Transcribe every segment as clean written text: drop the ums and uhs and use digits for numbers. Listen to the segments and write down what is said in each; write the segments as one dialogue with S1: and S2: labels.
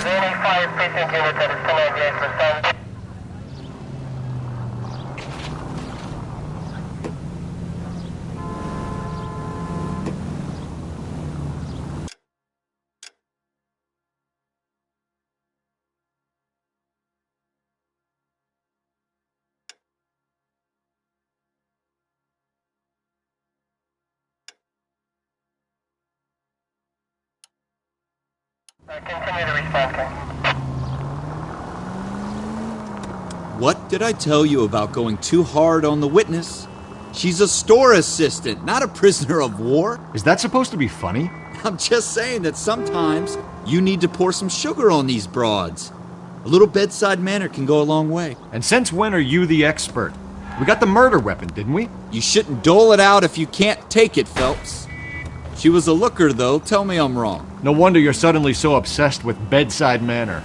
S1: only 5 precinct units that is still on base for some. Continue to respond, King.
S2: What did I tell you about going too hard on the witness? She's a store assistant, not a prisoner of war.
S3: Is that supposed to be funny?
S2: I'm just saying that sometimes you need to pour some sugar on these broads. A little bedside manner can go a long way.
S3: And since when are you the expert? We got the murder weapon, didn't we?
S2: You shouldn't dole it out if you can't take it, Phelps. She was a looker, though. Tell me I'm wrong.
S3: No wonder you're suddenly so obsessed with bedside manner.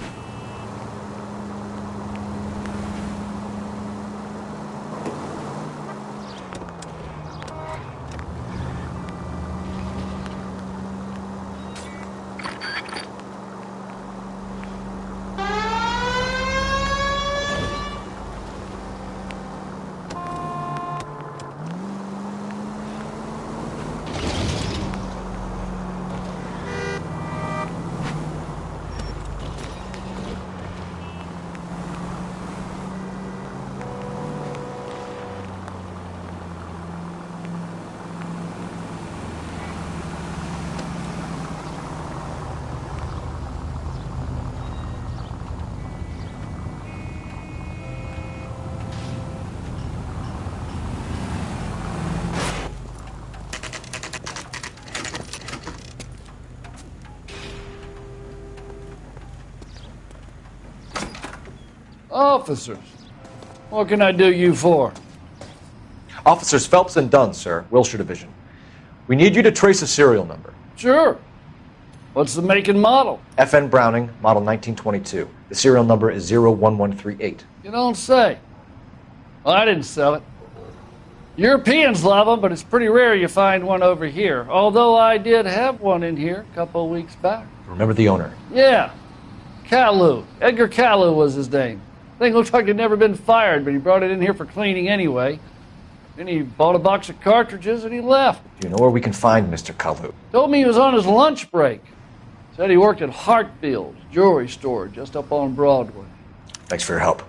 S4: Officers, what can I do you for?
S5: Officers Phelps and Dunn, sir, Wilshire Division. We need you to trace a serial number.
S4: Sure. What's the make and model?
S5: FN Browning, model 1922. The serial number is 01138.
S4: You don't say. Well, I didn't sell it. Europeans love them, but it's pretty rare you find one over here. Although I did have one in here a couple of weeks back.
S5: Remember the owner?
S4: Yeah. Caillou. Edgar Caillou was his name. Thing looked like he'd never been fired, but he brought it in here for cleaning anyway. Then he bought a box of cartridges and he left.
S5: Do you know where we can find Mr. Caillou?
S4: Told me he was on his lunch break. Said he worked at Hartfield's jewelry store just up on Broadway.
S5: Thanks for your help.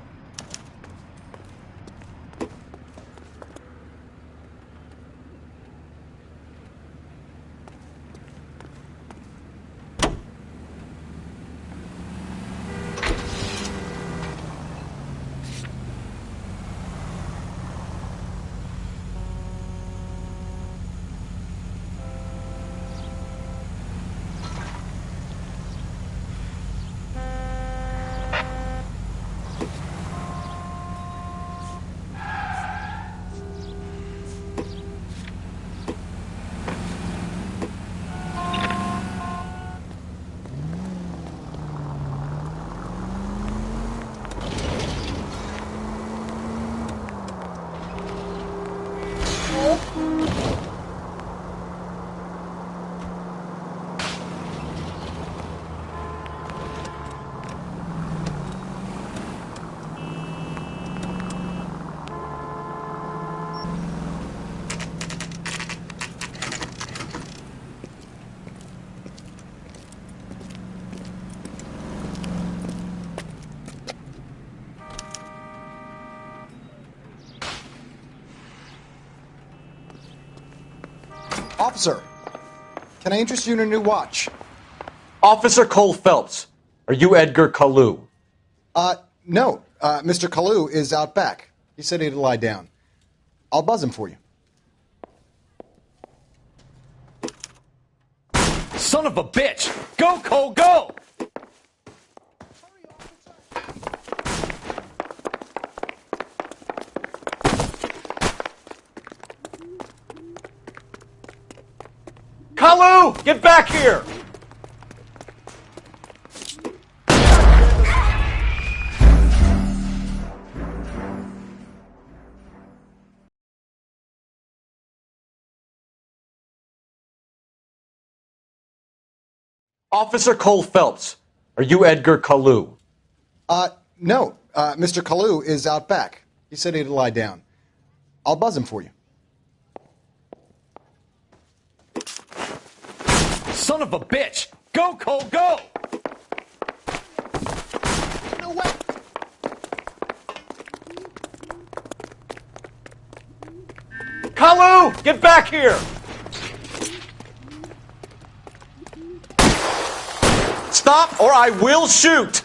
S6: Officer, can I interest you in a new watch?
S5: Officer Cole Phelps, are you Edgar Caillou?
S6: No. Mr. Caillou is out back. He said he'd lie down. I'll buzz him for you.
S7: Son of a bitch! Go, Cole, go!
S5: Caillou, get back here! Officer Cole Phelps, Are you Edgar Kalu?
S6: No. Mr. Kalu is out back. He said he'd lie down. I'll buzz him for you.
S7: Son of a bitch! Go, Cole, go!
S6: No way!
S5: Kalu! Get back here! Stop or I will shoot!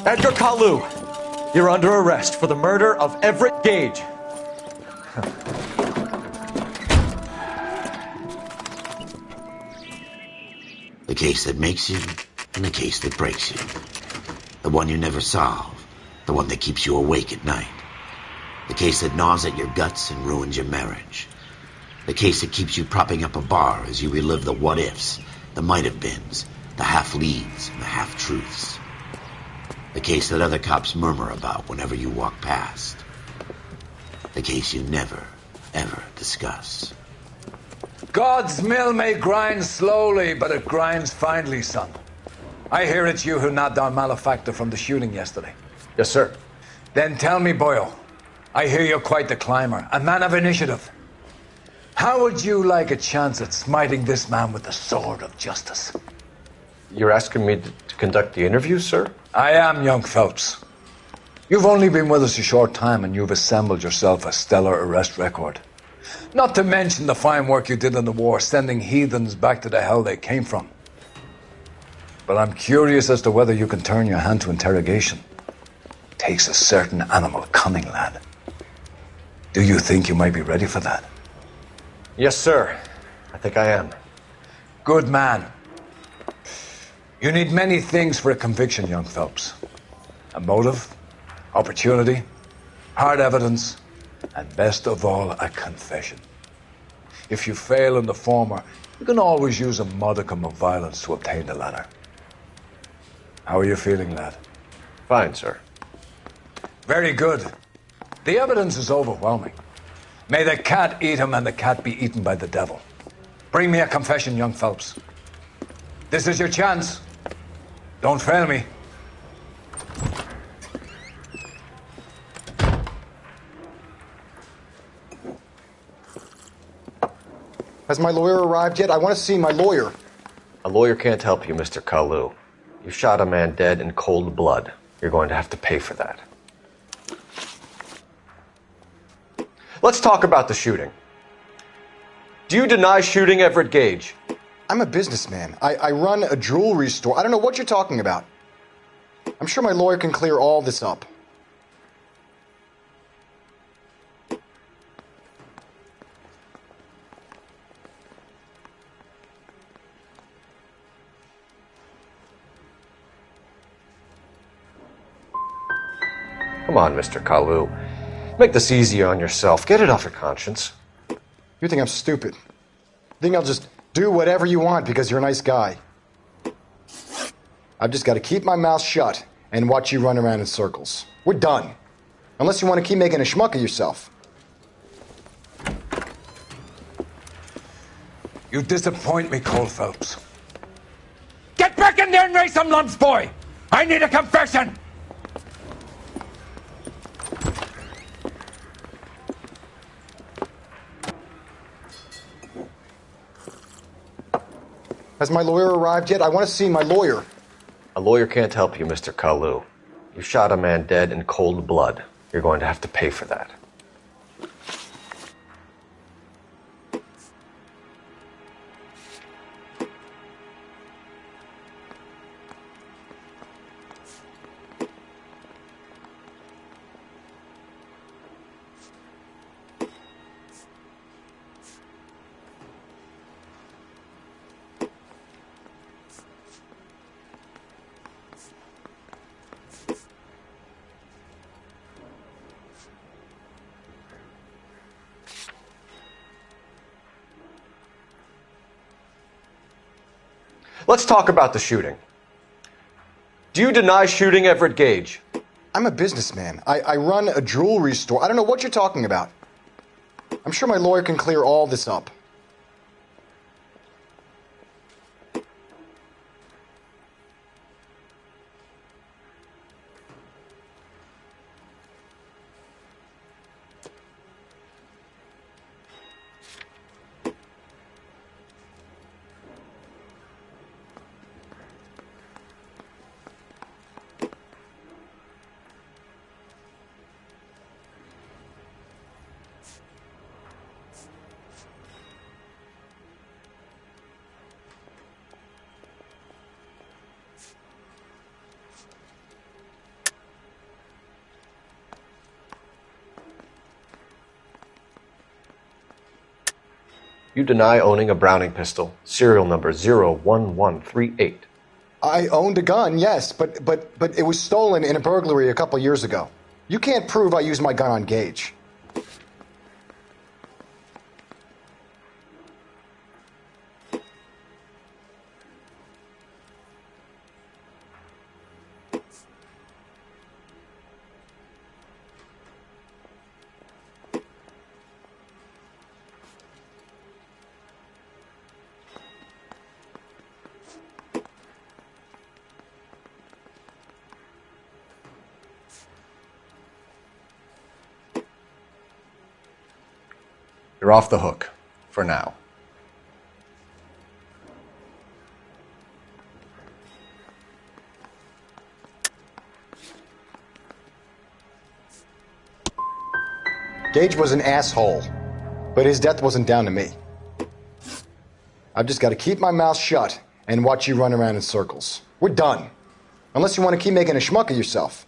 S5: Edgar Kalu, you're under arrest for the murder of Everett Gage.
S8: The case that makes you and the case that breaks you. The one you never solve. The one that keeps you awake at night. The case that gnaws at your guts and ruins your marriage. The case that keeps you propping up a bar as you relive the what-ifs, the might-have-beens, the half-leads, and the half-truths. The case that other cops murmur about whenever you walk past. The case you never, ever discuss.
S9: God's mill may grind slowly, but it grinds finely, son. I hear it's you who nabbed our malefactor from the shooting yesterday.
S5: Yes, sir.
S9: Then tell me, boyo, I hear you're quite the climber, a man of initiative. How would you like a chance at smiting this man with the sword of justice?
S5: You're asking me to conduct the interview, sir?
S9: I am, young Phelps. You've only been with us a short time and you've assembled yourself a stellar arrest record. Not to mention the fine work you did in the war, sending heathens back to the hell they came from. But I'm curious as to whether you can turn your hand to interrogation. Takes a certain animal cunning, lad. Do you think you might be ready for that?
S5: Yes, sir. I think I am.
S9: Good man. You need many things for a conviction, young Phelps. A motive, opportunity, hard evidence, and best of all, a confession. If you fail in the former, you can always use a modicum of violence to obtain the latter. How are you feeling, lad?
S5: Fine, sir.
S9: Very good. The evidence is overwhelming. May the cat eat him and the cat be eaten by the devil. Bring me a confession, young Phelps. This is your chance. Don't fail me.
S6: Has my lawyer arrived yet? I want to see my lawyer.
S5: A lawyer can't help you, Mr. Kalu. You shot a man dead in cold blood. You're going to have to pay for that. Let's talk about the shooting. Do you deny shooting Everett Gage?
S6: I'm a businessman. I run a jewelry store. I don't know what you're talking about. I'm sure my lawyer can clear all this up.
S5: Come on, Mr. Kalu. Make this easier on yourself. Get it off your conscience.
S6: You think I'm stupid? You think I'll just do whatever you want because you're a nice guy? I've just got to keep my mouth shut and watch you run around in circles. We're done. Unless you want to keep making a schmuck of yourself.
S9: You disappoint me, Cole Phelps. Get back in there and raise some lumps, boy! I need a confession!
S6: Has my lawyer arrived yet? I want to see my lawyer.
S5: A lawyer can't help you, Mr. Kalu. You shot a man dead in cold blood. You're going to have to pay for that. Let's talk about the shooting. Do you deny shooting Everett Gage?
S6: I'm a businessman. I run a jewelry store. I don't know what you're talking about. I'm sure my lawyer can clear all this up.
S5: You deny owning a Browning pistol, serial number 01138.
S6: I owned a gun, yes, but it was stolen in a burglary a couple years ago. You can't prove I used my gun on Gage.
S5: You're off the hook, for now.
S6: Gage was an asshole, but his death wasn't down to me. I've just got to keep my mouth shut and watch you run around in circles. We're done. Unless you want to keep making a schmuck of yourself.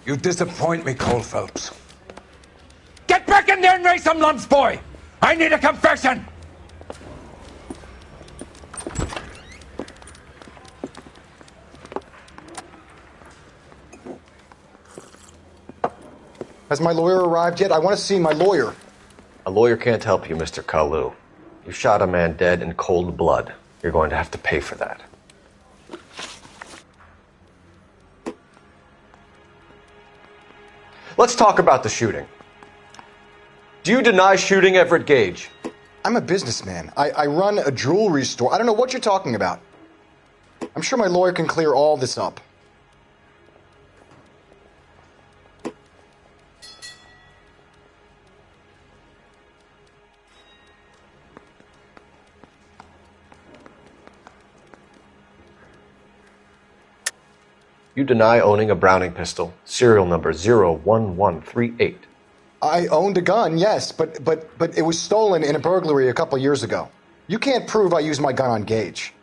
S9: You disappoint me, Cole Phelps. Get back in there and raise some lumps, boy! I need a confession!
S6: Has my lawyer arrived yet? I want to see my lawyer.
S5: A lawyer can't help you, Mr. Kalu. You shot a man dead in cold blood. You're going to have to pay for that. Let's talk about the shooting. Do you deny shooting Everett Gage?
S6: I'm a businessman. I run a jewelry store. I don't know what you're talking about. I'm sure my lawyer can clear all this up.
S5: You deny owning a Browning pistol, serial number 01138.
S6: I owned a gun, yes, but it was stolen in a burglary a couple years ago. You can't prove I used my gun on Gage.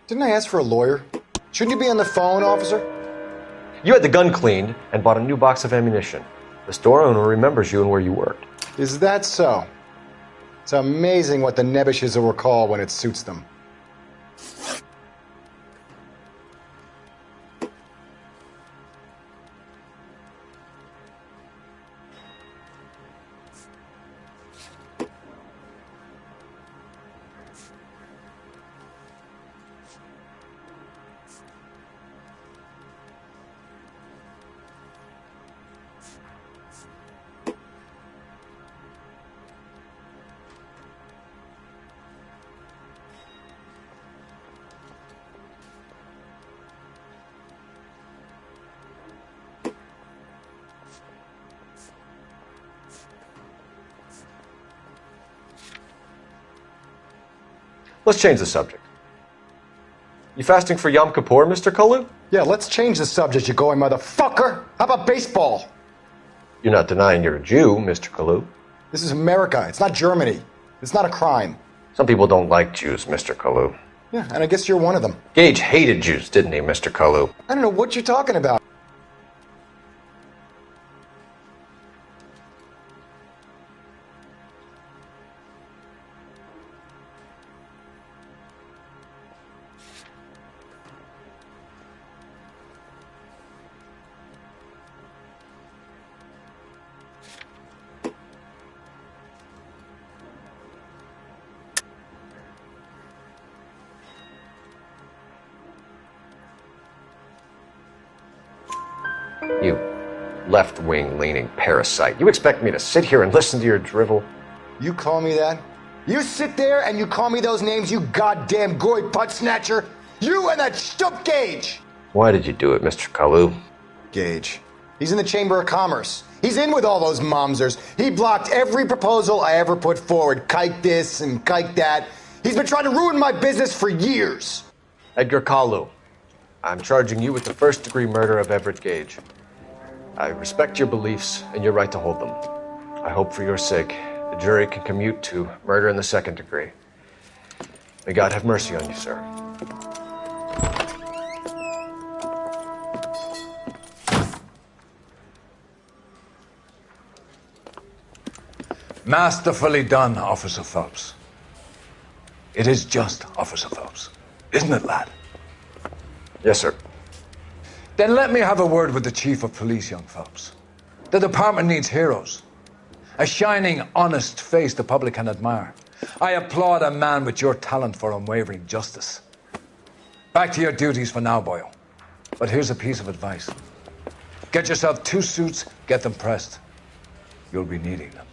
S6: Didn't I ask for a lawyer? Shouldn't you be on the phone, officer?
S5: You had the gun cleaned and bought a new box of ammunition. The store owner remembers you and where you worked.
S6: Is that so? It's amazing what the Nebbishes will recall when it suits them.
S5: Let's change the subject. You fasting for Yom Kippur, Mr. Kalu?
S6: Yeah, let's change the subject, you going motherfucker. How about baseball?
S5: You're not denying you're a Jew, Mr. Kalu.
S6: This is America. It's not Germany. It's not a crime.
S5: Some people don't like Jews, Mr. Kalu.
S6: Yeah, and I guess you're one of them.
S5: Gage hated Jews, didn't he, Mr. Kalu?
S6: I don't know what you're talking about.
S5: You left-wing leaning parasite. You expect me to sit here and listen to your drivel?
S6: You call me that? You sit there and you call me those names, you goddamn goy butt snatcher? You and that stup Gage!
S5: Why did you do it, Mr. Kalu?
S6: Gage. He's in the Chamber of Commerce. He's in with all those momsers. He blocked every proposal I ever put forward. Kike this and kike that. He's been trying to ruin my business for years.
S5: Edgar Kalu, I'm charging you with the first-degree murder of Everett Gage. I respect your beliefs and your right to hold them. I hope for your sake the jury can commute to murder in the second degree. May God have mercy on you, sir.
S9: Masterfully done, Officer Phelps. It is just Officer Phelps. Isn't it, lad?
S5: Yes, sir.
S9: Then let me have a word with the Chief of Police, young Phelps. The department needs heroes. A shining, honest face the public can admire. I applaud a man with your talent for unwavering justice. Back to your duties for now, boyo. But here's a piece of advice. Get yourself 2 suits, get them pressed. You'll be needing them.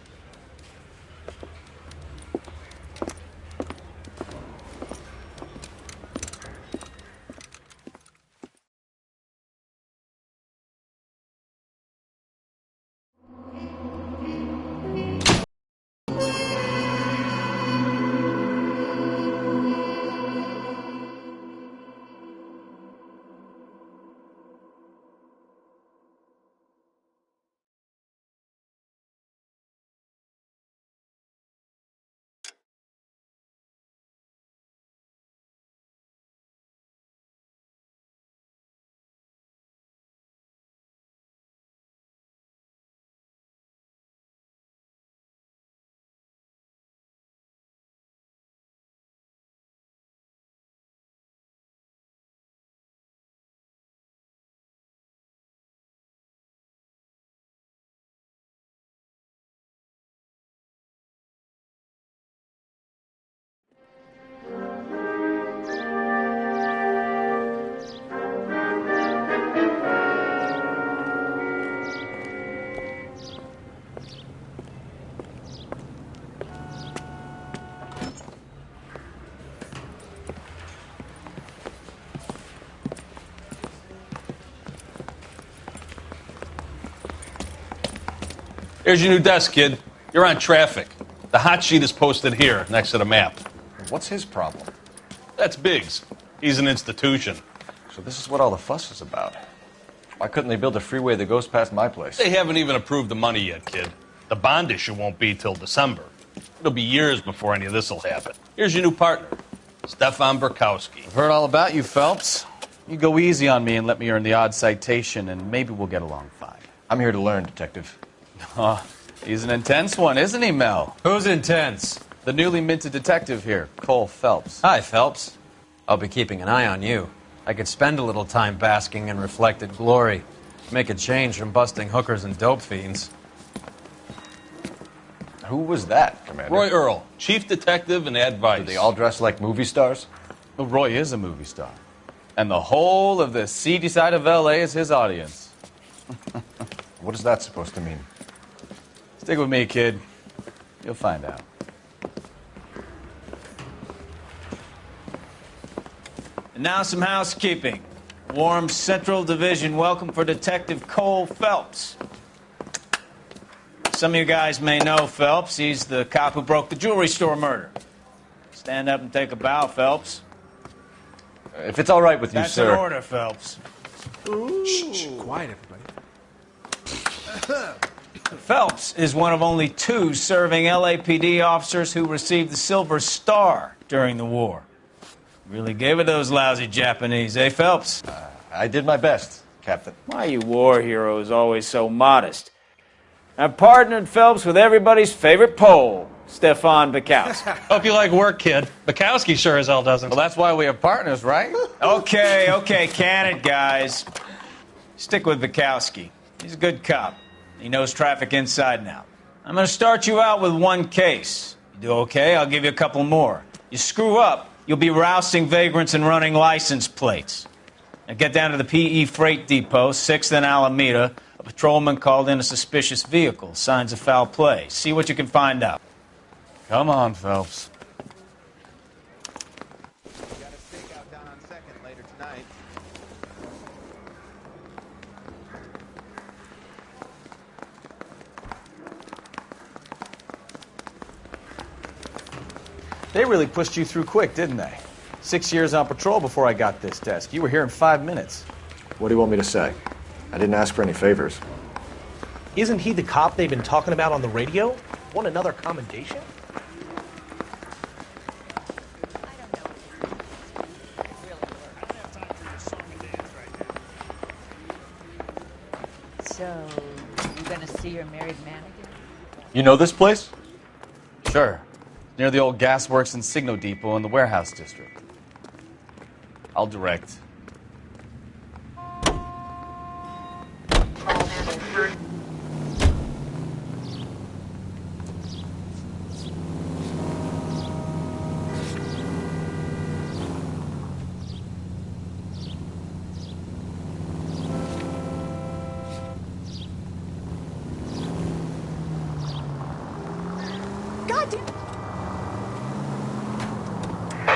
S10: Here's your new desk, kid. You're on traffic. The hot sheet is posted here, next to the map.
S5: What's his problem?
S10: That's Biggs. He's an institution.
S5: So this is what all the fuss is about. Why couldn't they build a freeway that goes past my place?
S10: They haven't even approved the money yet, kid. The bond issue won't be till December. It'll be years before any of this will happen. Here's your new partner, Stefan Burkowski.
S7: I've heard all about you, Phelps. You go easy on me and let me earn the odd citation, and maybe we'll get along fine.
S5: I'm here to learn, Detective.
S7: Oh, he's an intense one, isn't he, Mel?
S11: Who's intense?
S7: The newly minted detective here, Cole Phelps.
S11: Hi, Phelps. I'll be keeping an eye on you. I could spend a little time basking in reflected glory. Make a change from busting hookers and dope fiends.
S5: Who was that, Commander?
S10: Roy Earl, chief detective and advice.
S5: Do they all dress like movie stars?
S7: Well, Roy is a movie star. And the whole of the seedy side of L.A. is his audience.
S5: What is that supposed to mean?
S7: Stick with me, kid. You'll find out. And now some housekeeping. Warm Central Division welcome for Detective Cole Phelps. Some of you guys may know Phelps. He's the cop who broke the jewelry store murder. Stand up and take a bow, Phelps.
S5: If it's all right with you,
S7: That's
S5: sir.
S7: an order, Phelps.
S12: Shh, quiet, everybody.
S7: Phelps is one of only 2 serving LAPD officers who received the Silver Star during the war. Really gave it those lousy Japanese, eh, Phelps?
S5: I did my best, Captain.
S7: Why you war heroes always so modest? I've partnered Phelps with everybody's favorite Pole, Stefan Burkowski.
S13: Hope you like work, kid. Bukowski sure as hell doesn't.
S7: Well, that's why we have partners, right? Okay, can it, guys. Stick with Bukowski. He's a good cop. He knows traffic inside and out. I'm going to start you out with 1 case. You do okay, I'll give you a couple more. You screw up, you'll be rousting vagrants and running license plates. Now get down to the PE Freight Depot, 6th and Alameda. A patrolman called in a suspicious vehicle. Signs of foul play. See what you can find out. Come on, Phelps.
S12: Got a stakeout down on 2nd later tonight.
S7: They really pushed you through quick, didn't they? 6 years on patrol before I got this desk. You were here in 5 minutes.
S5: What do you want me to say? I didn't ask for any favors.
S14: Isn't he the cop they've been talking about on the radio? Want another commendation?
S15: So, you gonna see your married man again?
S5: You know this place?
S7: Sure. Near the old gasworks and Signo Depot in the warehouse district. I'll direct.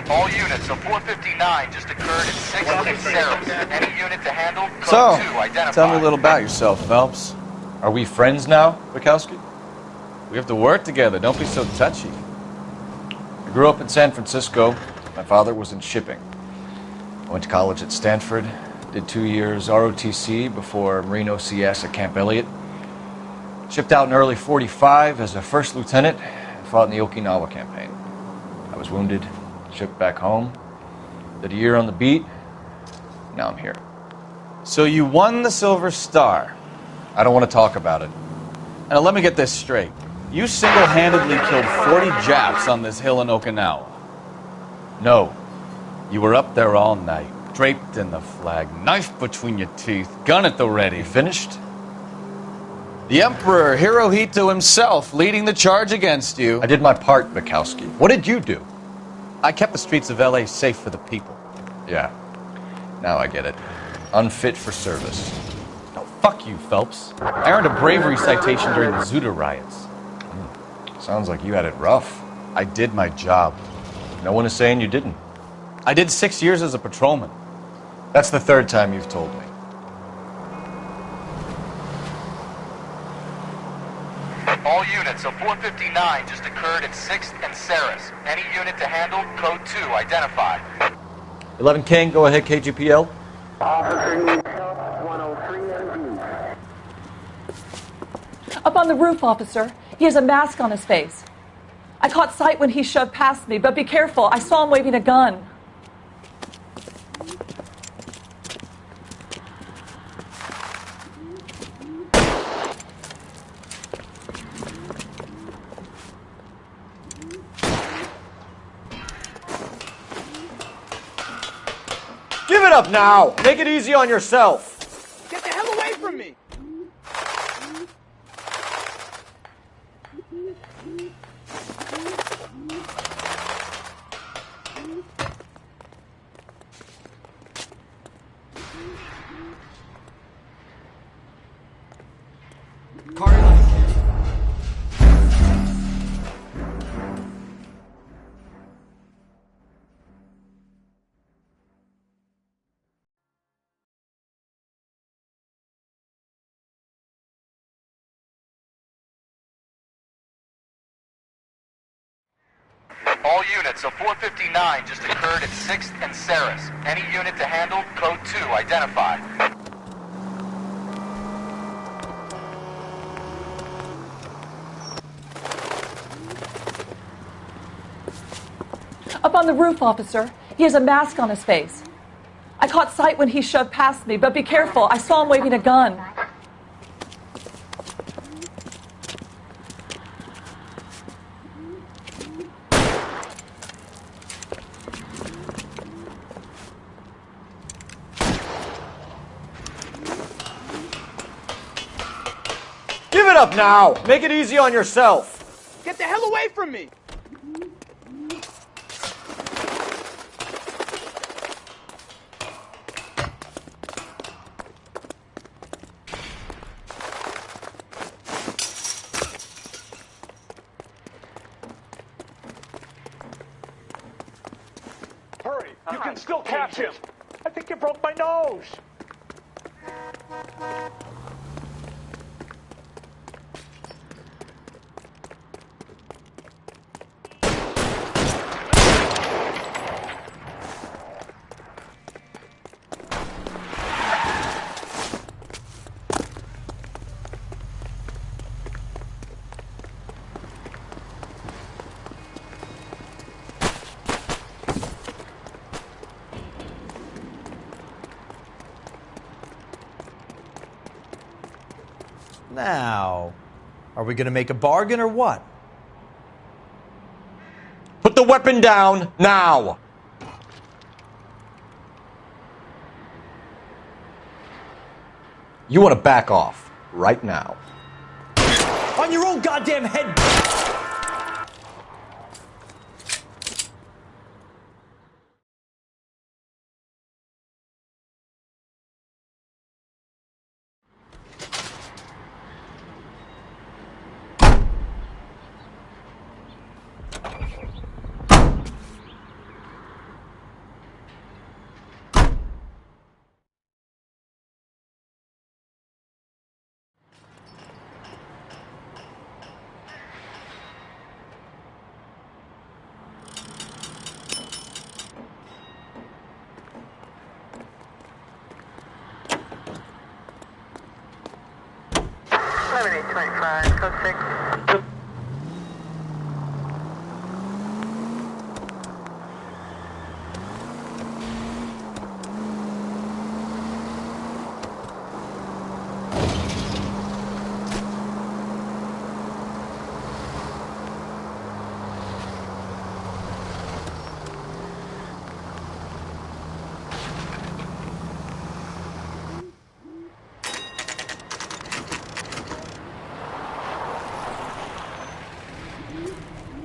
S16: All units, so 459 just occurred in 6 Sarahs. Any unit to handle, code
S7: So,
S16: 2 identified.
S7: tell me a little about yourself, Phelps.
S5: Are we friends now, Bukowski?
S7: We have to work together. Don't be so touchy.
S5: I grew up in San Francisco. My father was in shipping. I went to college at Stanford, did 2 years ROTC before Marine OCS at Camp Elliott. Shipped out in early 45 as a first lieutenant and fought in the Okinawa campaign. I was wounded, shipped back home, did a year on the beat. Now I'm here.
S7: So you won the Silver Star.
S5: I don't want to talk about it.
S7: Now let me get this straight. You single-handedly killed 40 Japs on this hill in Okinawa.
S5: No.
S7: You were up there all night, draped in the flag, knife between your teeth, gun at the ready.
S5: Finished?
S7: The Emperor Hirohito himself leading the charge against you.
S5: I did my part, Bukowski. What did you do?
S7: I kept the streets of L.A. safe for the people.
S5: Yeah. Now I get it. Unfit for service.
S7: No, fuck you, Phelps. I earned a bravery citation during the Zuda riots.
S5: Sounds like you had it rough.
S7: I did my job.
S5: No one is saying you didn't.
S7: I did 6 years as a patrolman.
S5: That's the 3rd time you've told me.
S16: All units, a 459 just occurred at 6th and Saris. Any unit to handle, code 2, identify.
S5: 11 King, go ahead, KGPL.
S17: Up on the roof, officer. He has a mask on his face. I caught sight when he shoved past me, but be careful. I saw him waving a gun.
S5: Give it up now! Make it easy on yourself!
S12: Get the hell away from me!
S16: All units, a 459 just occurred at 6th and Saris. Any unit to handle, code 2, identify.
S17: Up on the roof, officer. He has a mask on his face. I caught sight when he shoved past me, but be careful. I saw him waving a gun.
S5: Give it up now! Make it easy on yourself!
S12: Get the hell away from me!
S18: Hurry! You can still catch him! I think you broke my nose!
S14: Now, are we gonna make a bargain or what?
S5: Put the weapon down, now! You want to back off, right now.
S14: On your own goddamn head!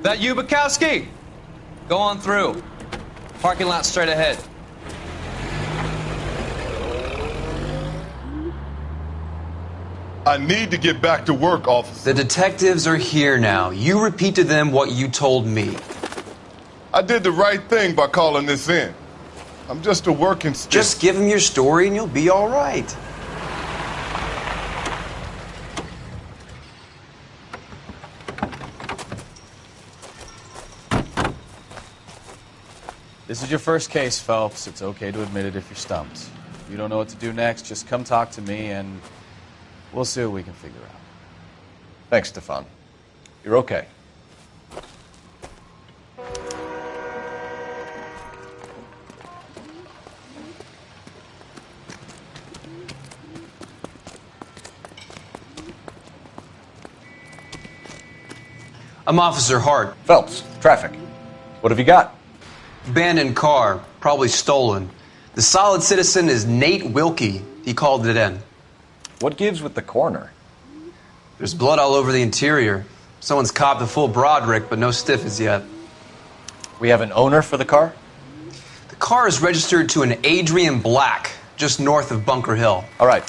S11: That you, Bukowski? Go on through. Parking lot straight ahead.
S19: I need to get back to work, officer.
S20: The detectives are here now. You repeat to them what you told me.
S19: I did the right thing by calling this in. I'm just a working stick.
S20: Just give them your story and you'll be all right.
S21: This is your first case, Phelps. It's okay to admit it if you're stumped. If you don't know what to do next, just come talk to me and we'll see what we can figure out.
S5: Thanks, Stefan. You're okay.
S20: I'm Officer Hart.
S5: Phelps, traffic. What have you got?
S20: Abandoned car, probably stolen. The solid citizen is Nate Wilkie. He called it in.
S5: What gives with the coroner?
S20: There's blood all over the interior. Someone's copped the full Broderick, but no stiff as yet.
S5: We have an owner for the car?
S20: The car is registered to an Adrian Black, just north of Bunker Hill.
S5: All right.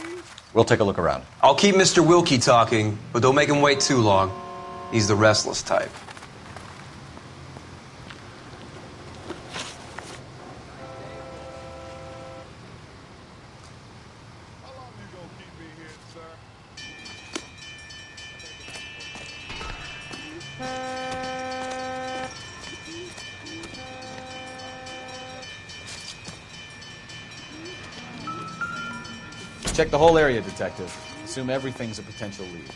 S5: We'll take a look around.
S20: I'll keep Mr. Wilkie talking, but don't make him wait too long. He's the restless type.
S21: Check the whole area, Detective. Assume everything's a potential lead.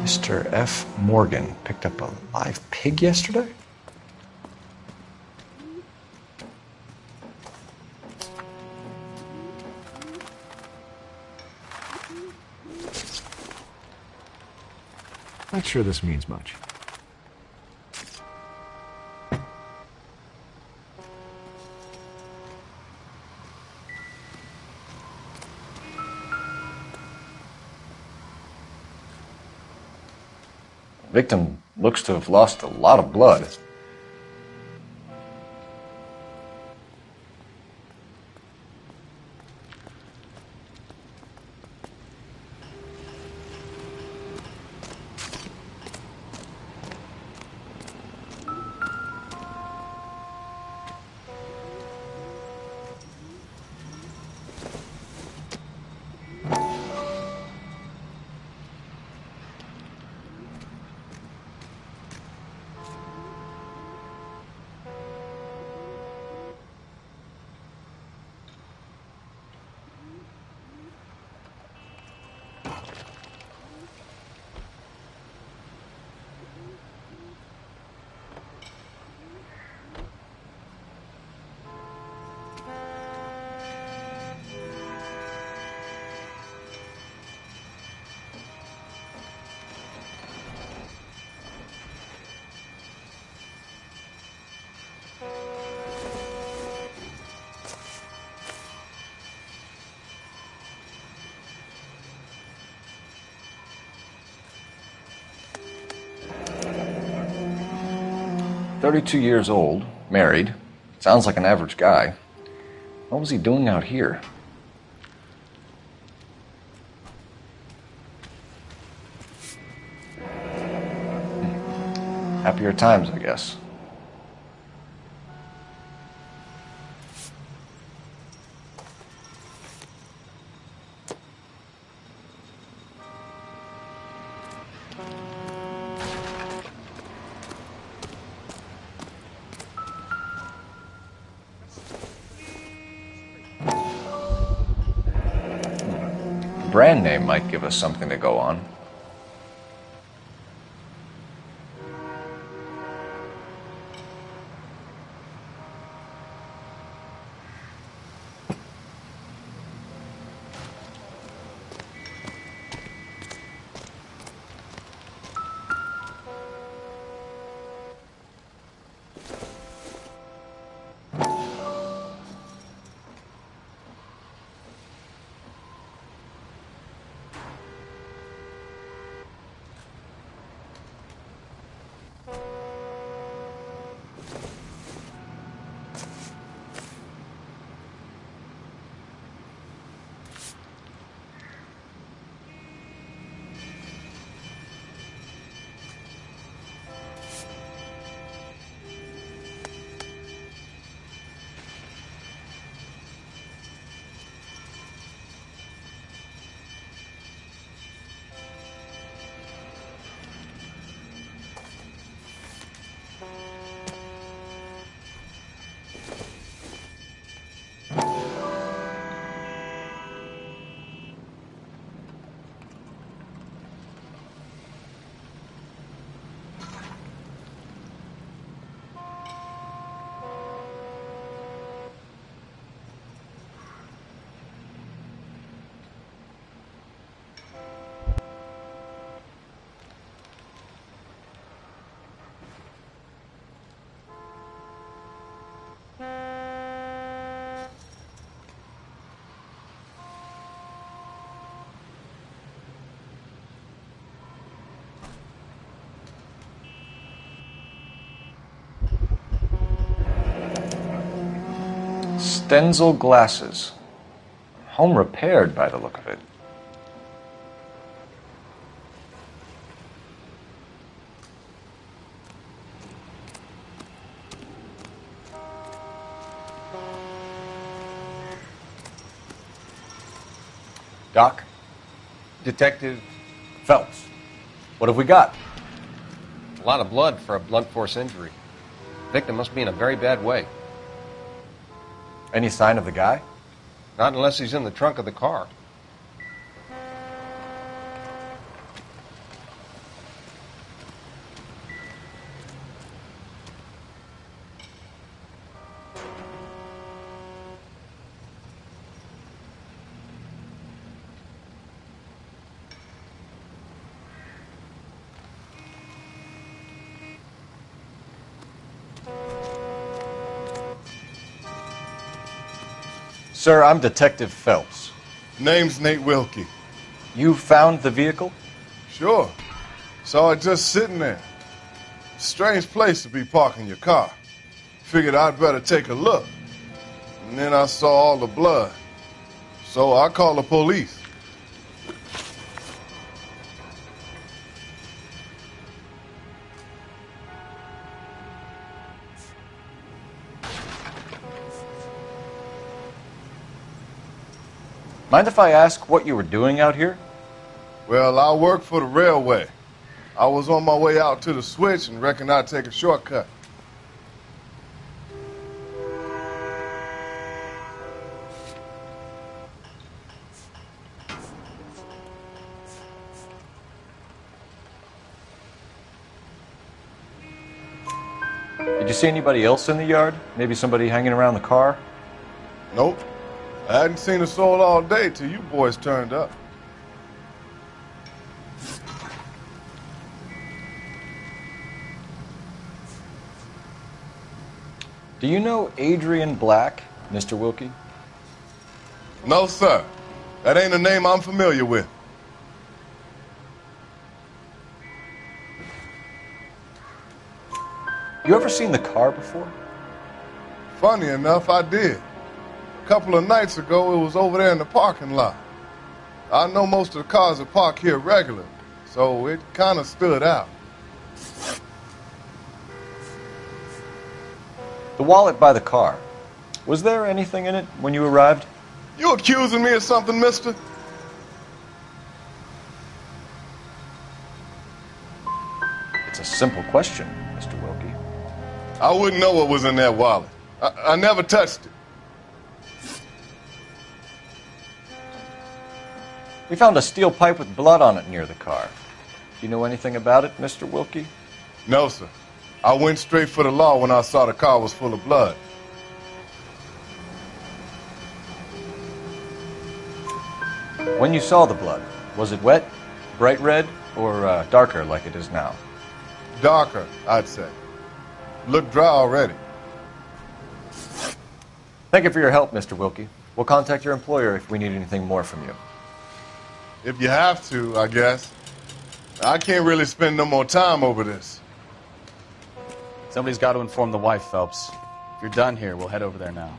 S5: Mr. F. Morgan picked up a live pig yesterday?
S22: Not sure this means much.
S5: Victim looks to have lost a lot of blood. "32 years old, married. Sounds like an average guy. What was he doing out here?" Happier times, I guess. Brand name might give us something to go on.
S21: Stenzel glasses. Home repaired by the look of it. Doc?
S1: Detective
S21: Phelps. What have we got?
S1: a lot of blood for a blunt force injury. Victim must be in a very bad way.
S21: Any sign of the guy?
S1: Not unless he's in the trunk of the car.
S21: Sir, I'm Detective Phelps.
S19: Name's Nate Wilkie.
S21: You found the vehicle?
S19: Sure. Saw it just sitting there. Strange place to be parking your car. Figured I'd better take a look. And then I saw all the blood. So I called the police.
S21: Mind if I ask what you were doing out here?
S19: Well, I work for the railway. I was on my way out to the switch and reckoned I'd take a shortcut.
S21: Did you see anybody else in the yard? Maybe somebody hanging around the car?
S19: Nope. I hadn't seen a soul all day till you boys turned up.
S21: Do you know Adrian Black, Mr. Wilkie?
S19: No, sir. That ain't a name I'm familiar with.
S21: You ever seen the car before?
S19: Funny enough, I did. A couple of nights ago, it was over there in the parking lot. I know most of the cars are parked here regularly, so it kind of stood out.
S21: The wallet by the car. Was there anything in it when you arrived?
S19: You accusing me of something, mister?
S21: It's a simple question, Mr. Wilkie.
S19: I wouldn't know what was in that wallet. I never touched it.
S21: We found a steel pipe with blood on it near the car. Do you know anything about it, Mr. Wilkie?
S19: No, sir. I went straight for the law when I saw the car was full of blood.
S21: When you saw the blood, was it wet, bright red, or darker like it is now?
S19: Darker, I'd say. Looked dry already.
S21: Thank you for your help, Mr. Wilkie. We'll contact your employer if we need anything more from you.
S19: If you have to, I guess. I can't really spend no more time over this.
S21: Somebody's got to inform the wife, Phelps. If you're done here, we'll head over there now.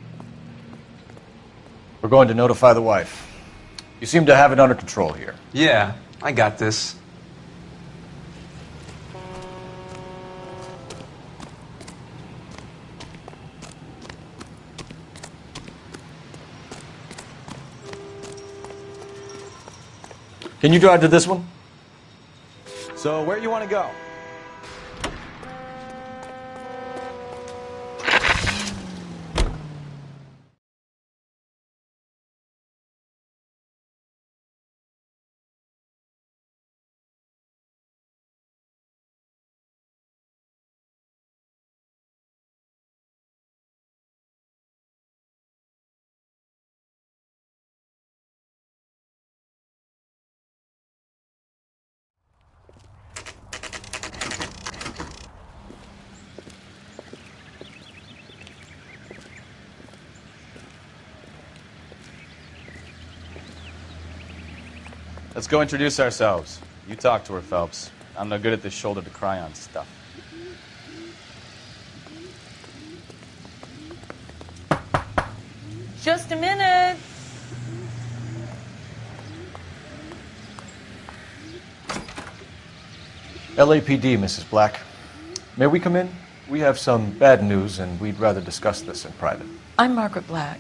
S21: We're going to notify the wife. You seem to have it under control here.
S20: Yeah, I got this.
S21: Can you drive to this one?
S22: So, where do you want to go?
S21: Let's go introduce ourselves. You talk to her, Phelps. I'm no good at this shoulder to cry on stuff.
S2: Just a minute.
S21: LAPD, Mrs. Black. May we come in? We have some bad news, and we'd rather discuss this in private.
S2: I'm Margaret Black.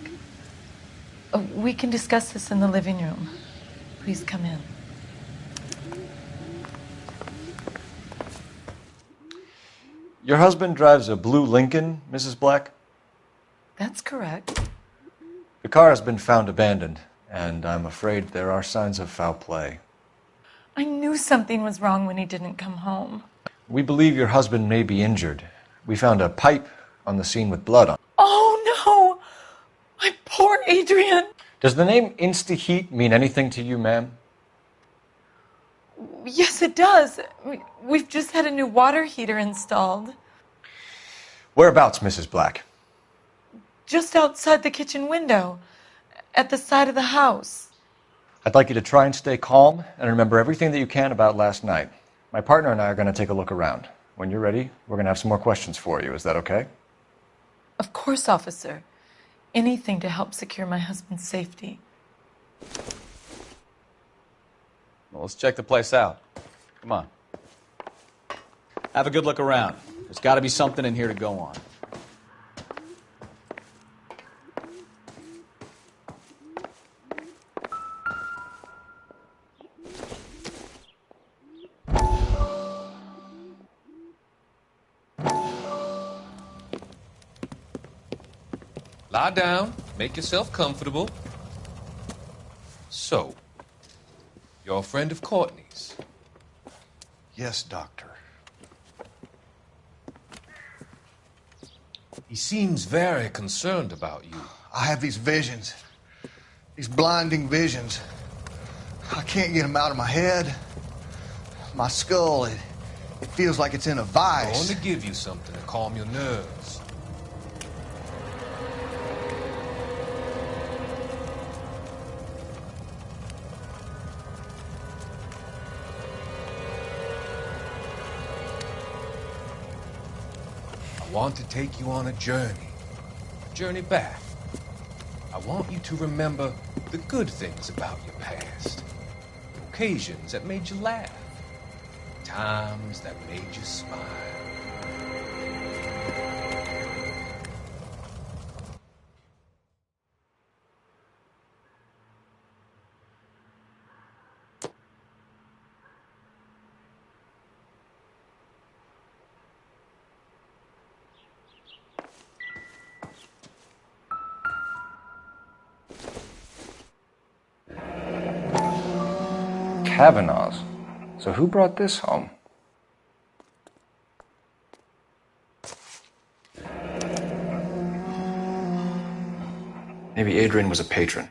S2: We can discuss this in the living room. Please come in.
S21: Your husband drives a blue Lincoln, Mrs. Black?
S2: That's correct.
S21: The car has been found abandoned, and I'm afraid there are signs of foul play.
S2: I knew something was wrong when he didn't come home.
S21: We believe your husband may be injured. We found a pipe on the scene with blood on it.
S2: Oh, no! My poor Adrian!
S21: Does the name Insta-Heat mean anything to you, ma'am?
S2: Yes, it does. We've just had a new water heater installed.
S21: Whereabouts, Mrs. Black?
S2: Just outside the kitchen window, at the side of the house.
S21: I'd like you to try and stay calm and remember everything that you can about last night. My partner and I are going to take a look around. When you're ready, we're going to have some more questions for you. Is that okay?
S2: Of course, officer. Anything to help secure my husband's safety.
S7: Well, let's check the place out. Come on. Have a good look around. There's got to be something in here to go on.
S3: Lie down, make yourself comfortable. So, you're a friend of Courtney's?
S23: Yes, Doctor.
S3: He seems very concerned about you.
S23: I have these visions. These blinding visions. I can't get them out of my head. My skull, it feels like it's in a
S3: I
S23: vice.
S3: want to give you something to calm your nerves. I want to take you on a journey back. I want you to remember the good things about your past, occasions that made you laugh, times that made you smile.
S21: Kavanaugh's. So who brought this home? Maybe Adrian was a patron.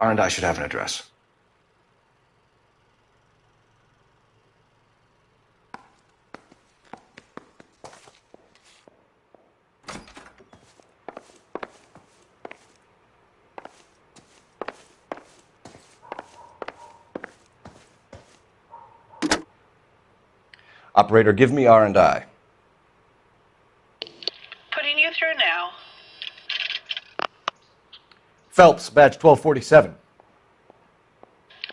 S21: R&I should have an address. Operator, give me R&I.
S24: Putting you through now.
S21: Phelps, badge 1247.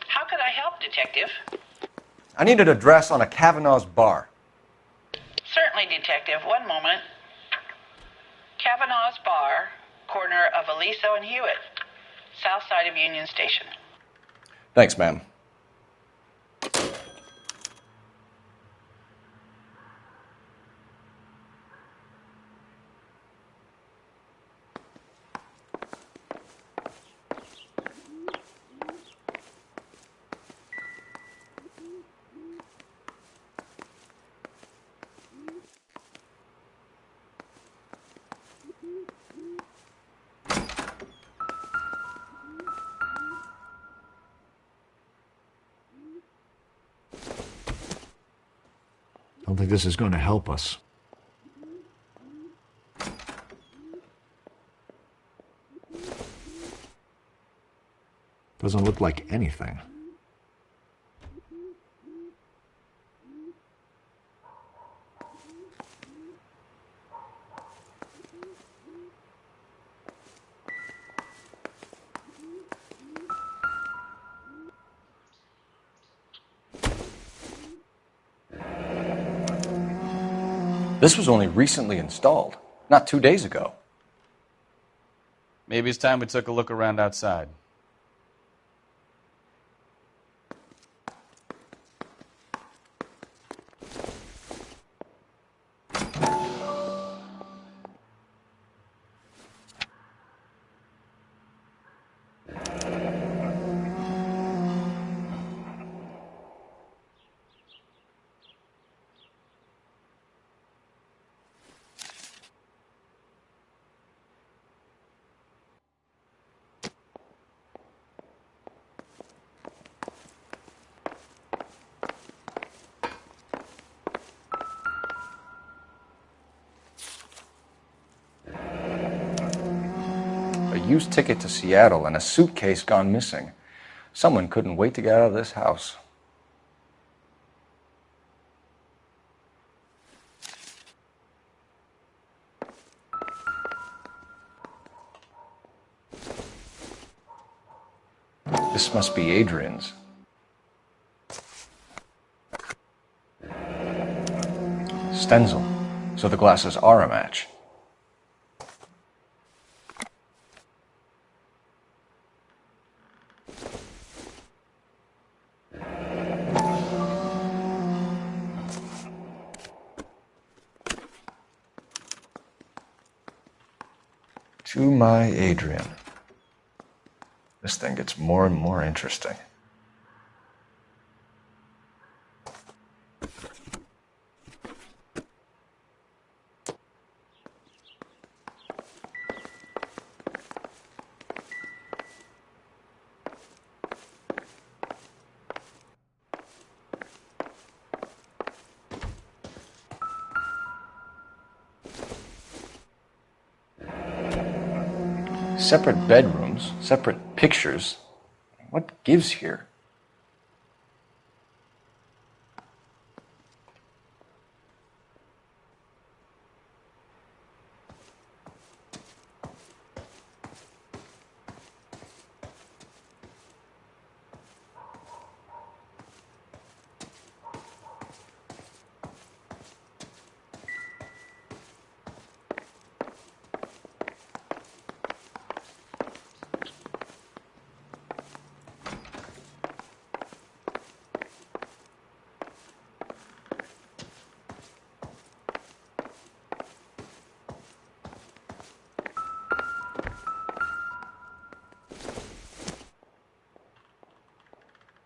S24: How could I help, Detective?
S21: I need an address on a Kavanaugh's bar.
S24: Certainly, Detective. One moment. Kavanaugh's Bar, corner of Aliso and Hewitt, south side of Union Station.
S21: Thanks, ma'am.
S25: I don't think this is going to help us. Doesn't look like anything.
S21: This was only recently installed, not 2 days ago.
S22: Maybe it's time we took a look around outside.
S21: A used ticket to Seattle and a suitcase gone missing. Someone couldn't wait to get out of this house. This must be Adrian's. Stenzel. So the glasses are a match. To my Adrian. This thing gets more and more interesting. Separate bedrooms, separate pictures. What gives here?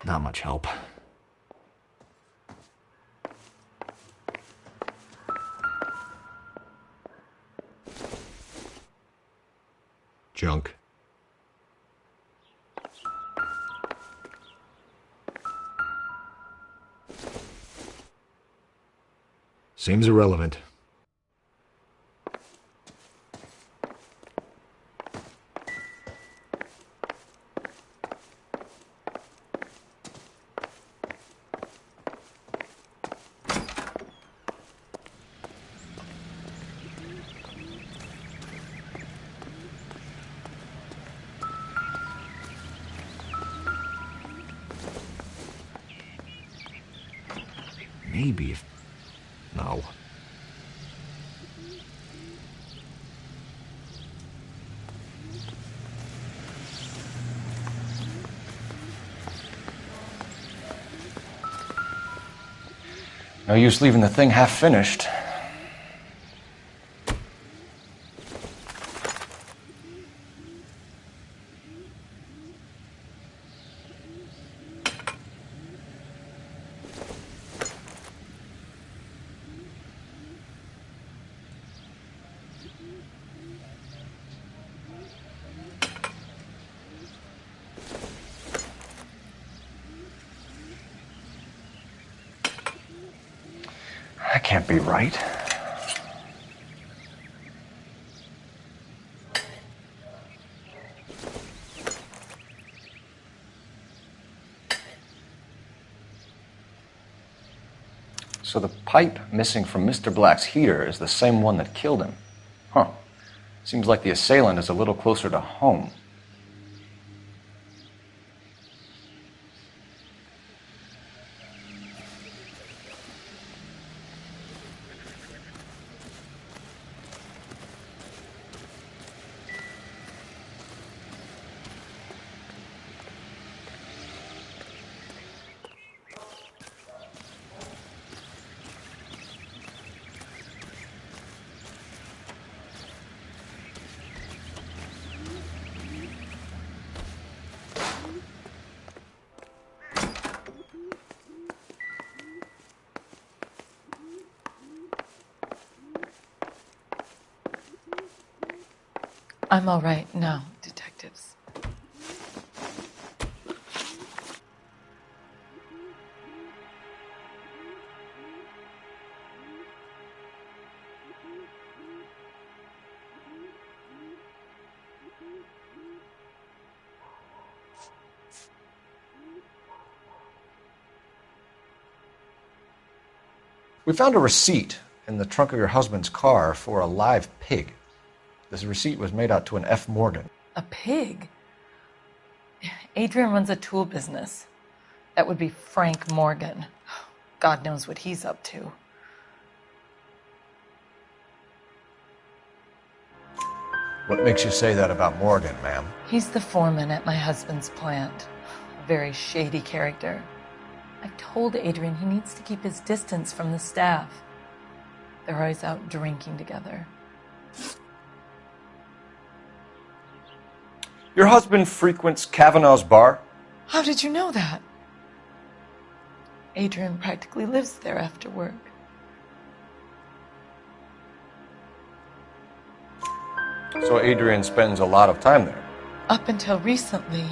S21: Not much help. Junk. Seems irrelevant. Maybe if... No. No use leaving the thing half finished. That can't be right. So the pipe missing from Mr. Black's heater is the same one that killed him. Huh. Seems like the assailant is a little closer to home.
S2: I'm all right now, detectives.
S5: We found a receipt in the trunk of your husband's car for a live pig. This receipt was made out to an F. Morgan.
S2: A pig? Adrian runs a tool business. That would be Frank Morgan. God knows what he's up to.
S5: What makes you say that about Morgan, ma'am?
S2: He's the foreman at my husband's plant. A very shady character. I've told Adrian he needs to keep his distance from the staff. They're always out drinking together.
S5: Your husband frequents Kavanaugh's bar?
S2: How did you know that? Adrian practically lives there after work.
S5: So Adrian spends a lot of time there?
S2: Up until recently,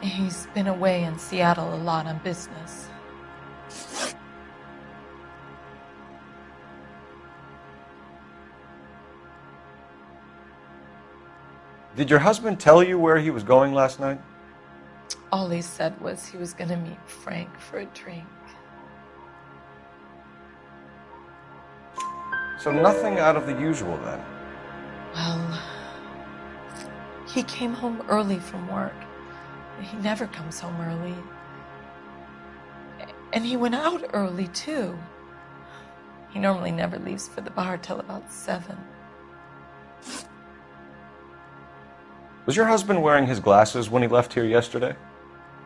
S2: he's been away in Seattle a lot on business.
S5: Did your husband tell you where he was going last night?
S2: All he said was he was going to meet Frank for a drink.
S5: So nothing out of the usual then?
S2: Well, he came home early from work. He never comes home early. And he went out early, too. He normally never leaves for the bar till about 7.
S5: Was your husband wearing his glasses when he left here yesterday?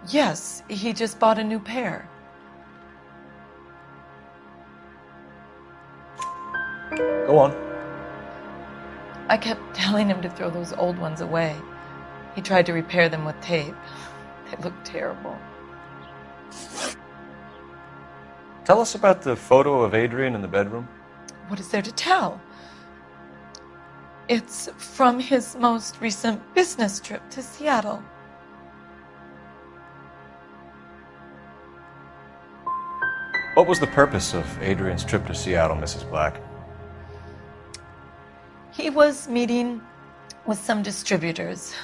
S2: Yes, he just bought a new pair.
S5: Go on.
S2: I kept telling him to throw those old ones away. He tried to repair them with tape. They looked terrible.
S5: Tell us about the photo of Adrian in the bedroom.
S2: What is there to tell? It's from his most recent business trip to Seattle.
S5: What was the purpose of Adrian's trip to Seattle, Mrs. Black?
S2: He was meeting with some distributors.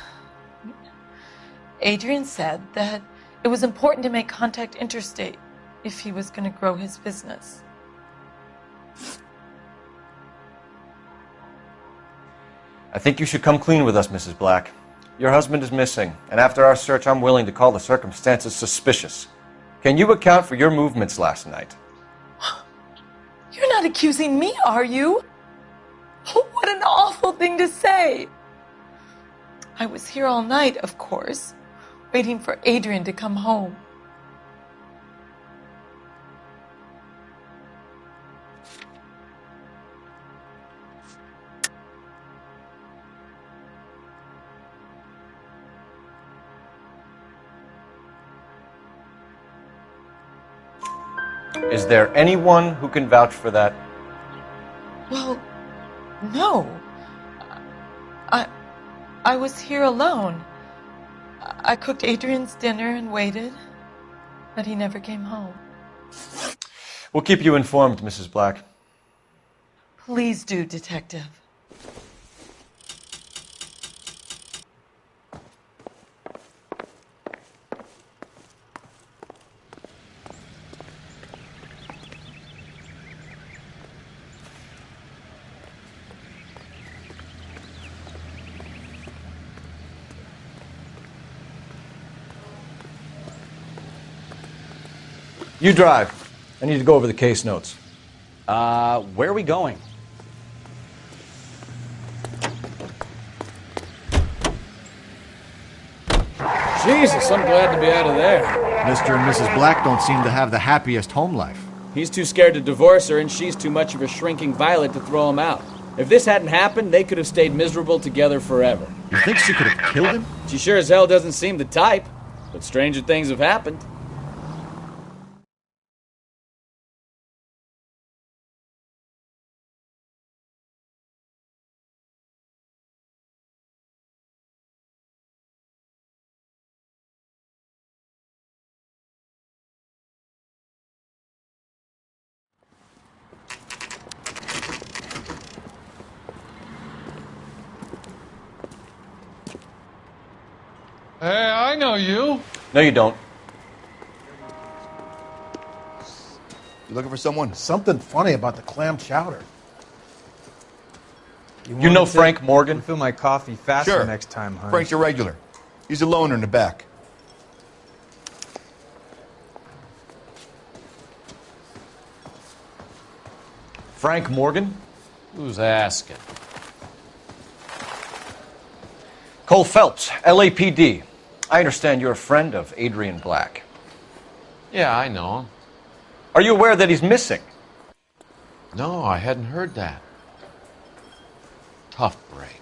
S2: Adrian said that it was important to make contact interstate if he was going to grow his business.
S5: I think you should come clean with us, Mrs. Black. Your husband is missing, and after our search, I'm willing to call the circumstances suspicious. Can you account for your movements last night?
S2: You're not accusing me, are you? Oh, what an awful thing to say. I was here all night, of course, waiting for Adrian to come home.
S5: Is there anyone who can vouch for that?
S2: Well, no. I was here alone. I cooked Adrian's dinner and waited, but he never came home.
S5: We'll keep you informed, Mrs. Black.
S2: Please do, Detective.
S5: You drive. I need to go over the case notes.
S21: Where are we going?
S4: Jesus, I'm glad to be out of there.
S25: Mr. and Mrs. Black don't seem to have the happiest home life.
S4: He's too scared to divorce her, and she's too much of a shrinking violet to throw him out. If this hadn't happened, they could have stayed miserable together forever.
S25: You think she could have killed him?
S4: She sure as hell doesn't seem the type, but stranger things have happened.
S6: Hey, I know you.
S21: No, you don't.
S8: You looking for someone?
S25: Something funny about the clam chowder.
S21: You know Frank Morgan?
S9: Refill my coffee faster
S8: Sure.
S9: next time, huh?
S8: Frank's a regular. He's a loner in the back.
S21: Frank Morgan?
S11: Who's asking?
S21: Cole Phelps, LAPD. I understand you're a friend of Adrian Black.
S11: Yeah, I know him.
S21: Are you aware that he's missing?
S11: No, I hadn't heard that. Tough break.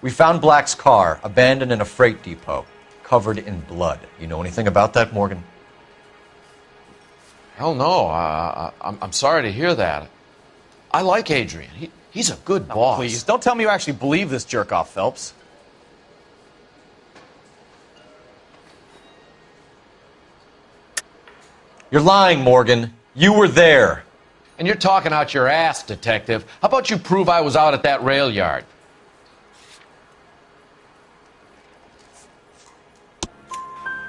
S21: We found Black's car abandoned in a freight depot, covered in blood. You know anything about that, Morgan?
S11: Hell no. I'm sorry to hear that. I like Adrian. He's a good boss.
S21: Please, don't tell me you actually believe this jerk-off, Phelps. You're lying, Morgan. You were there.
S11: And you're talking out your ass, detective. How about you prove I was out at that rail yard?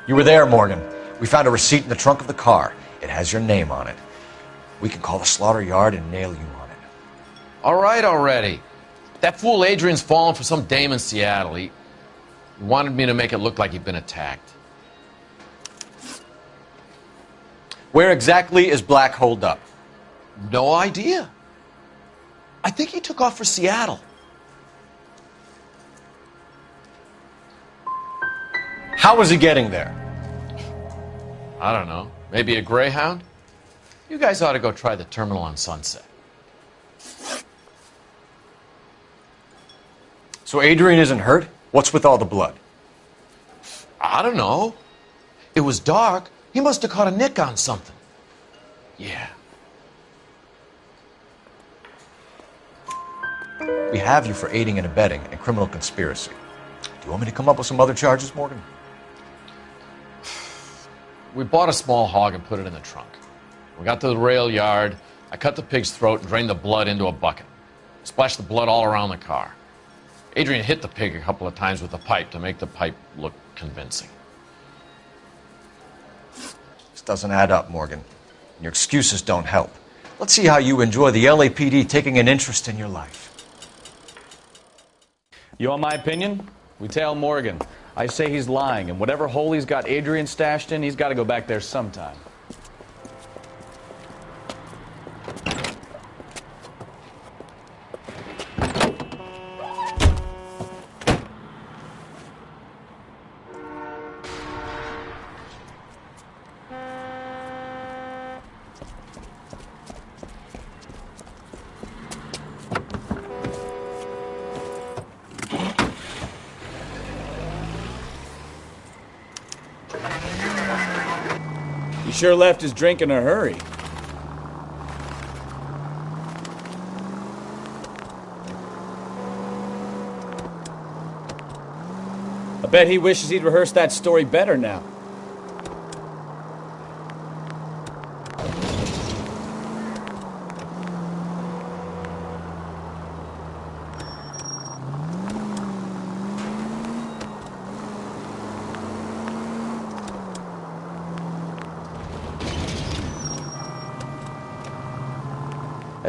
S21: You were there, Morgan. We found a receipt in the trunk of the car. It has your name on it. We can call the slaughter yard and nail you on it.
S11: All right already. That fool Adrian's fallen for some dame in Seattle. He wanted me to make it look like he'd been attacked.
S21: Where exactly is Black holed up?
S11: No idea. I think he took off for Seattle.
S21: How was he getting there?
S11: I don't know. Maybe a Greyhound? You guys ought to go try the terminal on Sunset.
S21: So Adrian isn't hurt? What's with all the blood?
S11: I don't know. It was dark. He must have caught a nick on something. Yeah.
S21: We have you for aiding and abetting and criminal conspiracy. Do you want me to come up with some other charges, Morgan?
S11: We bought a small hog and put it in the trunk. We got to the rail yard. I cut the pig's throat and drained the blood into a bucket. Splashed the blood all around the car. Adrian hit the pig a couple of times with a pipe to make the pipe look convincing.
S21: This doesn't add up, Morgan. Your excuses don't help. Let's see how you enjoy the LAPD taking an interest in your life.
S4: You want my opinion? We tail Morgan. I say he's lying, and whatever hole he's got Adrian stashed in, he's got to go back there sometime. He sure left his drink in a hurry. I bet he wishes he'd rehearsed that story better now.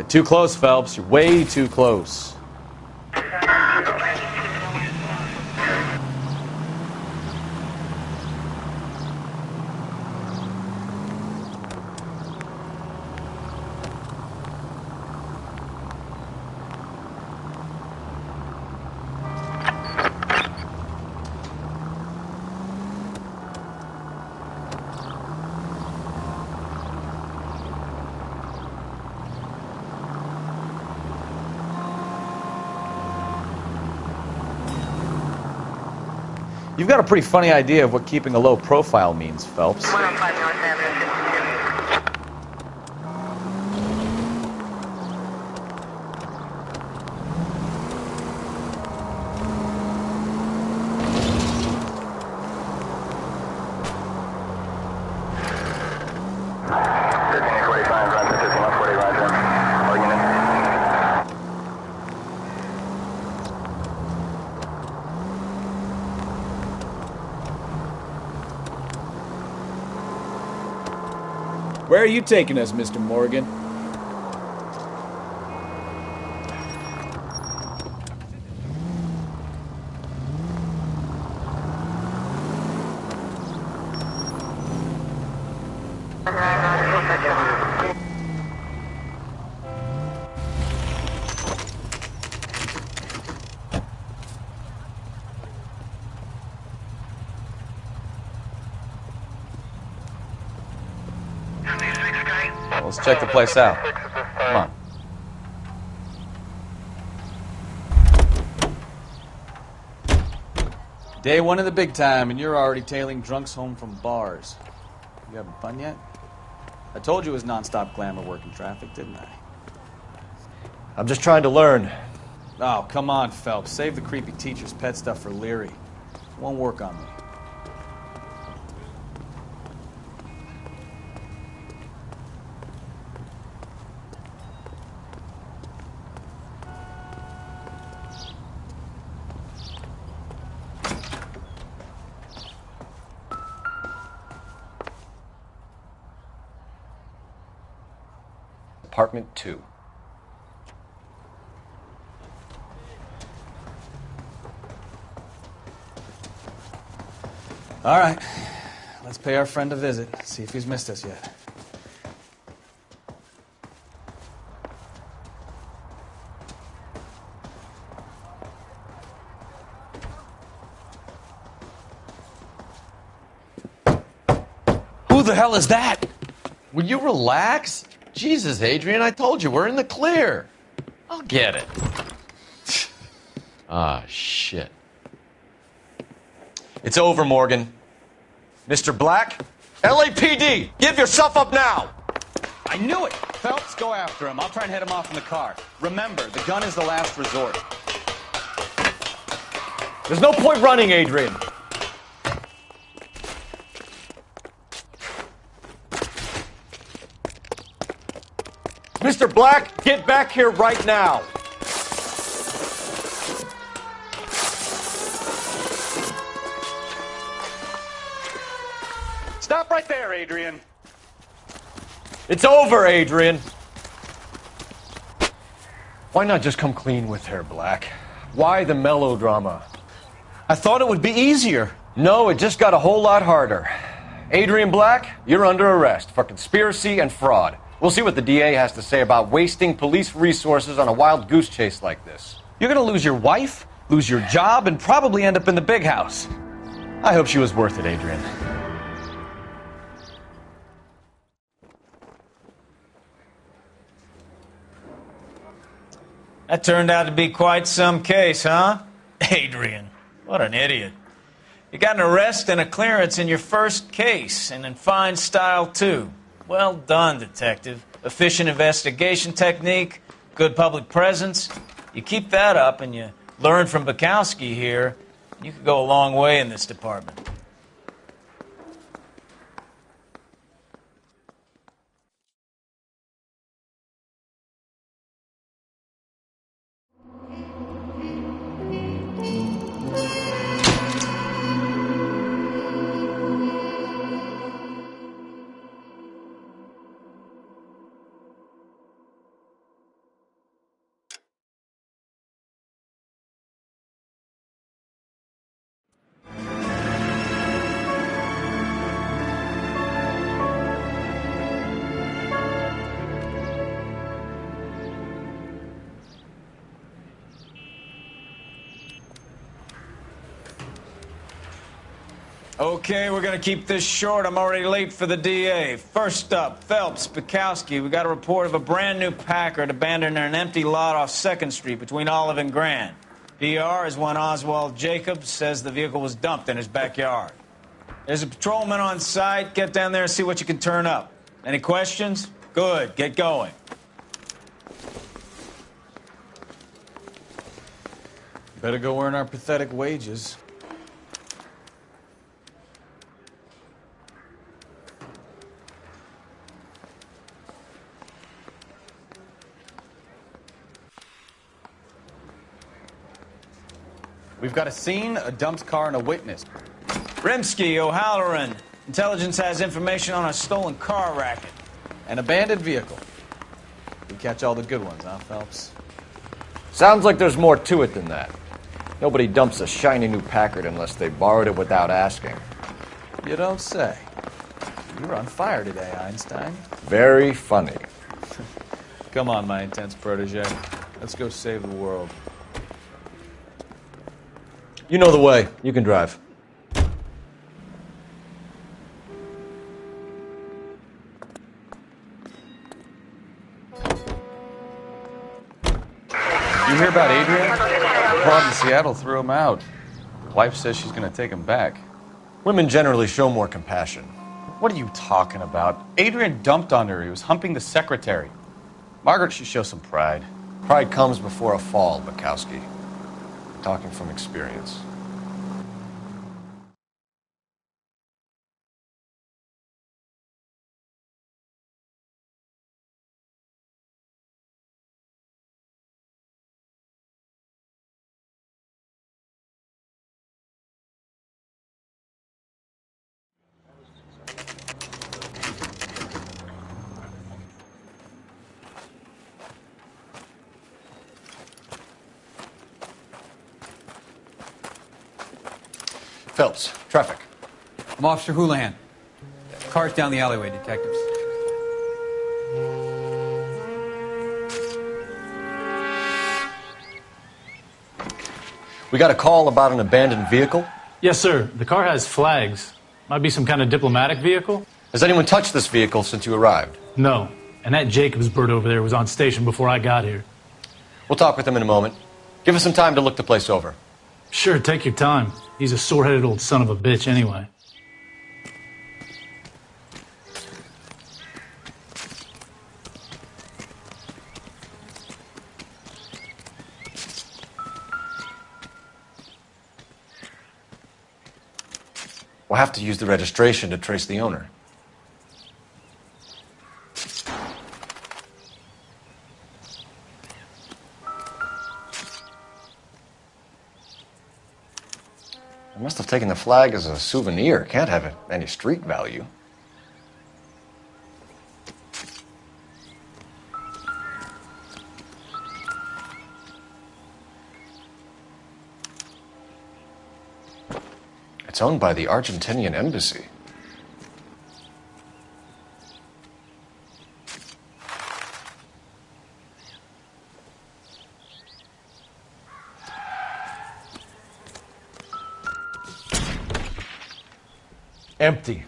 S4: Too close, Phelps. You're way too close. You've got a pretty funny idea of what keeping a low profile means, Phelps. Where are you taking us, Mr. Morgan?
S22: Let's check the place out. Come on. Day one of the big time, and you're already tailing drunks home from bars. You having fun yet? I told you it was nonstop glamour work in traffic, didn't I?
S25: I'm just trying to learn.
S22: Oh, come on, Phelps. Save the creepy teacher's pet stuff for Leary. It won't work on me.
S1: Apartment 2.
S22: All right. Let's pay our friend a visit. See if he's missed us yet.
S11: Who the hell is that? Will you relax? Jesus, Adrian, I told you, we're in the clear. I'll get it. Ah, shit.
S5: It's over, Morgan. Mr. Black, LAPD, give yourself up now!
S22: I knew it! Phelps, go after him. I'll try and head him off in the car. Remember, the gun is the last resort.
S5: There's no point running, Adrian. Mr. Black, get back here right now.
S22: Stop right there, Adrian.
S5: It's over, Adrian. Why not just come clean with her, Black? Why the melodrama?
S22: I thought it would be easier.
S5: No, it just got a whole lot harder. Adrian Black, you're under arrest for conspiracy and fraud. We'll see what the DA has to say about wasting police resources on a wild goose chase like this.
S22: You're gonna lose your wife, lose your job, and probably end up in the big house.
S5: I hope she was worth it, Adrian.
S7: That turned out to be quite some case, huh? Adrian, what an idiot. You got an arrest and a clearance in your first case, and in fine style, too. Well done, detective. Efficient investigation technique, good public presence. You keep that up and you learn from Bukowski here, you could go a long way in this department. Okay, we're going to keep this short. I'm already late for the DA. First up, Phelps, Bukowski. We got a report of a brand new Packard abandoned in an empty lot off 2nd Street between Olive and Grand. PR is one Oswald Jacobs says the vehicle was dumped in his backyard. There's a patrolman on site. Get down there and see what you can turn up. Any questions? Good. Get going.
S22: Better go earn our pathetic wages. We've got a scene, a dumped car, and a witness.
S7: Rimsky, O'Halloran. Intelligence has information on a stolen car racket.
S22: An abandoned vehicle. We catch all the good ones, huh, Phelps?
S21: Sounds like there's more to it than that. Nobody dumps a shiny new Packard unless they borrowed it without asking.
S22: You don't say. You're on fire today, Einstein.
S21: Very funny.
S22: Come on, my intense protege. Let's go save the world.
S21: You know the way. You can drive.
S22: You hear about Adrian? The club in Seattle threw him out. Wife says she's going to take him back.
S21: Women generally show more compassion.
S22: What are you talking about? Adrian dumped on her. He was humping the secretary. Margaret should show some pride.
S21: Pride comes before a fall, Bukowski. I'm talking from experience. Phelps, traffic.
S6: I'm Officer Houlihan. Car's down the alleyway, detectives.
S21: We got a call about an abandoned vehicle?
S9: Yes, sir. The car has flags. Might be some kind of diplomatic vehicle.
S21: Has anyone touched this vehicle since you arrived?
S9: No. And that Jacobs bird over there was on station before I got here.
S21: We'll talk with him in a moment. Give us some time to look the place over.
S9: Sure, take your time. He's a sore-headed old son of a bitch anyway.
S21: We'll have to use the registration to trace the owner. I must have taken the flag as a souvenir. Can't have any street value. It's owned by the Argentinian embassy. Empty.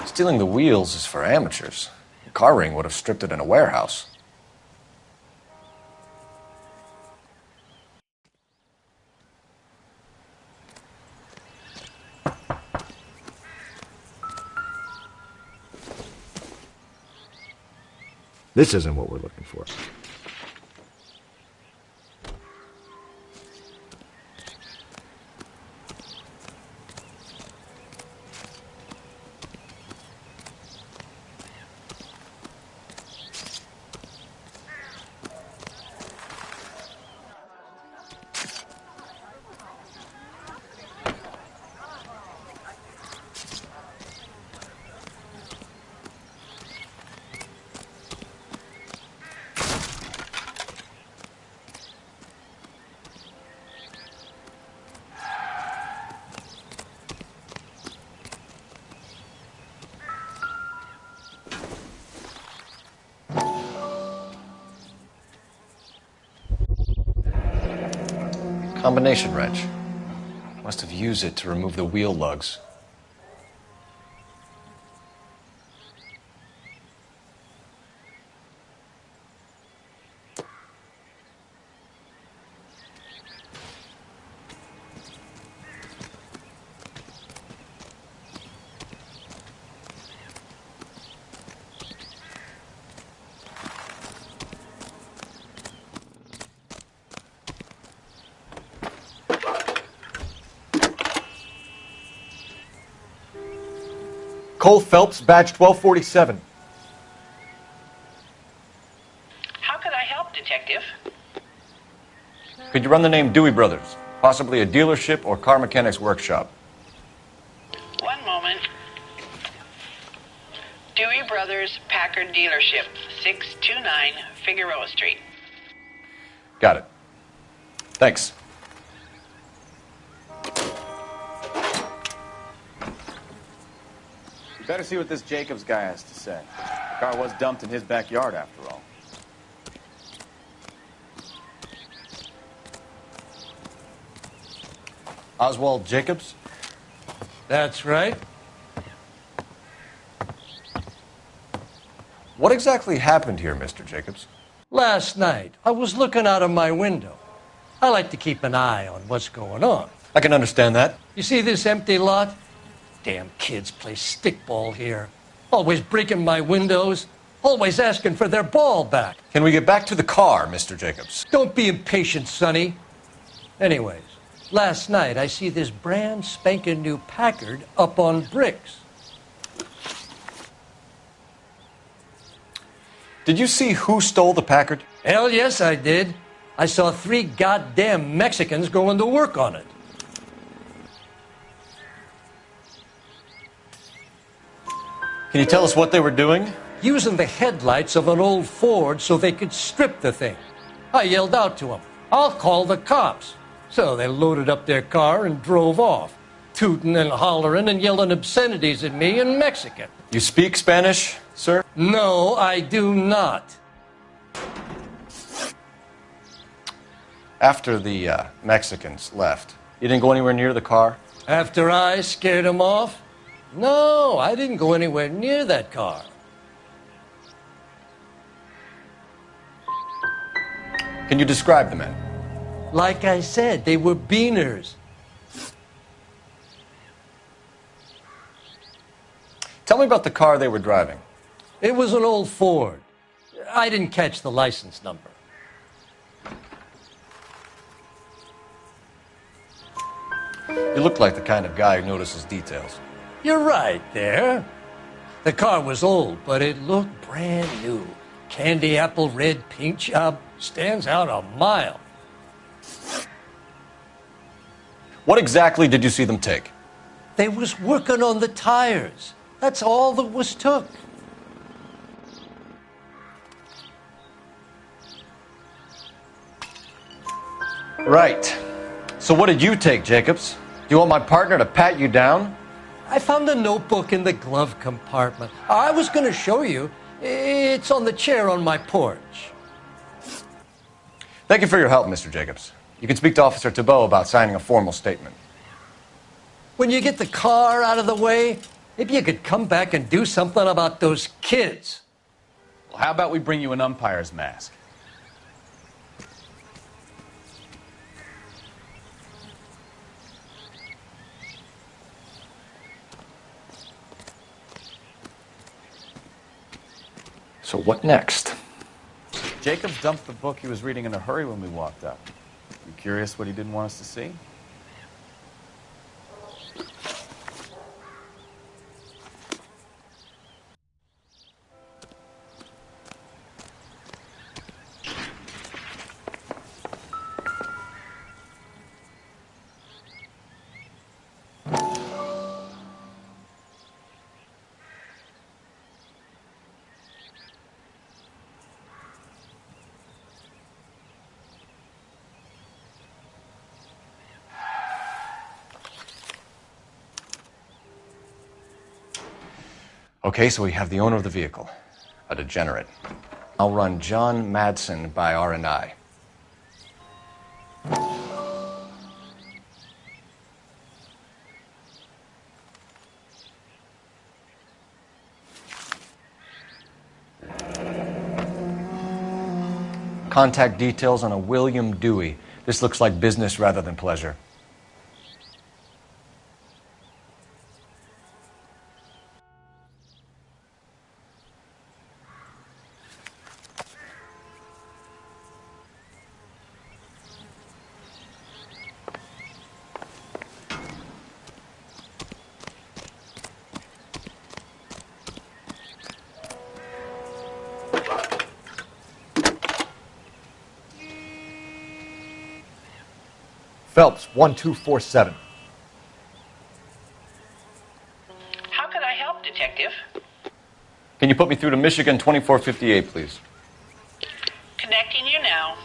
S21: Stealing the wheels is for amateurs. A car ring would have stripped it in a warehouse.
S25: This isn't what we're looking for.
S21: Combination wrench. Must have used it to remove the wheel lugs.
S5: Nicole Phelps, badge 1247.
S24: How could I help, Detective?
S21: Could you run the name Dewey Brothers? Possibly a dealership or car mechanics workshop.
S24: One moment. Dewey Brothers Packard Dealership, 629 Figueroa Street.
S21: Got it. Thanks.
S22: You better see what this Jacobs guy has to say. The car was dumped in his backyard, after all.
S21: Oswald Jacobs?
S10: That's right.
S21: What exactly happened here, Mr. Jacobs?
S10: Last night, I was looking out of my window. I like to keep an eye on what's going on.
S21: I can understand that.
S10: You see this empty lot? Damn kids play stickball here. Always breaking my windows. Always asking for their ball back.
S21: Can we get back to the car, Mr. Jacobs?
S10: Don't be impatient, Sonny. Anyways, last night I see this brand spanking new Packard up on bricks.
S21: Did you see who stole the Packard?
S10: Hell yes, I did. I saw 3 goddamn Mexicans going to work on it.
S21: Can you tell us what they were doing?
S10: Using the headlights of an old Ford so they could strip the thing. I yelled out to them, "I'll call the cops." So they loaded up their car and drove off, tooting and hollering and yelling obscenities at me in Mexican.
S21: You speak Spanish, sir?
S10: No, I do not.
S21: After the Mexicans left, you didn't go anywhere near the car?
S10: After I scared them off? No, I didn't go anywhere near that car.
S21: Can you describe the men?
S10: Like I said, they were beaners.
S21: Tell me about the car they were driving.
S10: It was an old Ford. I didn't catch the license number.
S21: You look like the kind of guy who notices details.
S10: You're right there. The car was old, but it looked brand new. Candy apple red paint job stands out a mile.
S21: What exactly did you see them take?
S10: They was working on the tires. That's all that was took.
S21: Right. So what did you take, Jacobs? Do you want my partner to pat you down?
S10: I found a notebook in the glove compartment. I was going to show you. It's on the chair on my porch.
S21: Thank you for your help, Mr. Jacobs. You can speak to Officer Thibault about signing a formal statement.
S10: When you get the car out of the way, maybe you could come back and do something about those kids.
S22: Well, how about we bring you an umpire's mask?
S21: So what next?
S22: Jacobs dumped the book he was reading in a hurry when we walked up. You curious what he didn't want us to see?
S21: Okay, so we have the owner of the vehicle, a degenerate. I'll run John Madsen by R&I. Contact details on a William Dewey. This looks like business rather than pleasure.
S5: Phelps, 1247.
S24: How can I help, Detective?
S11: Can you put me through to Michigan 2458, please?
S24: Connecting you now.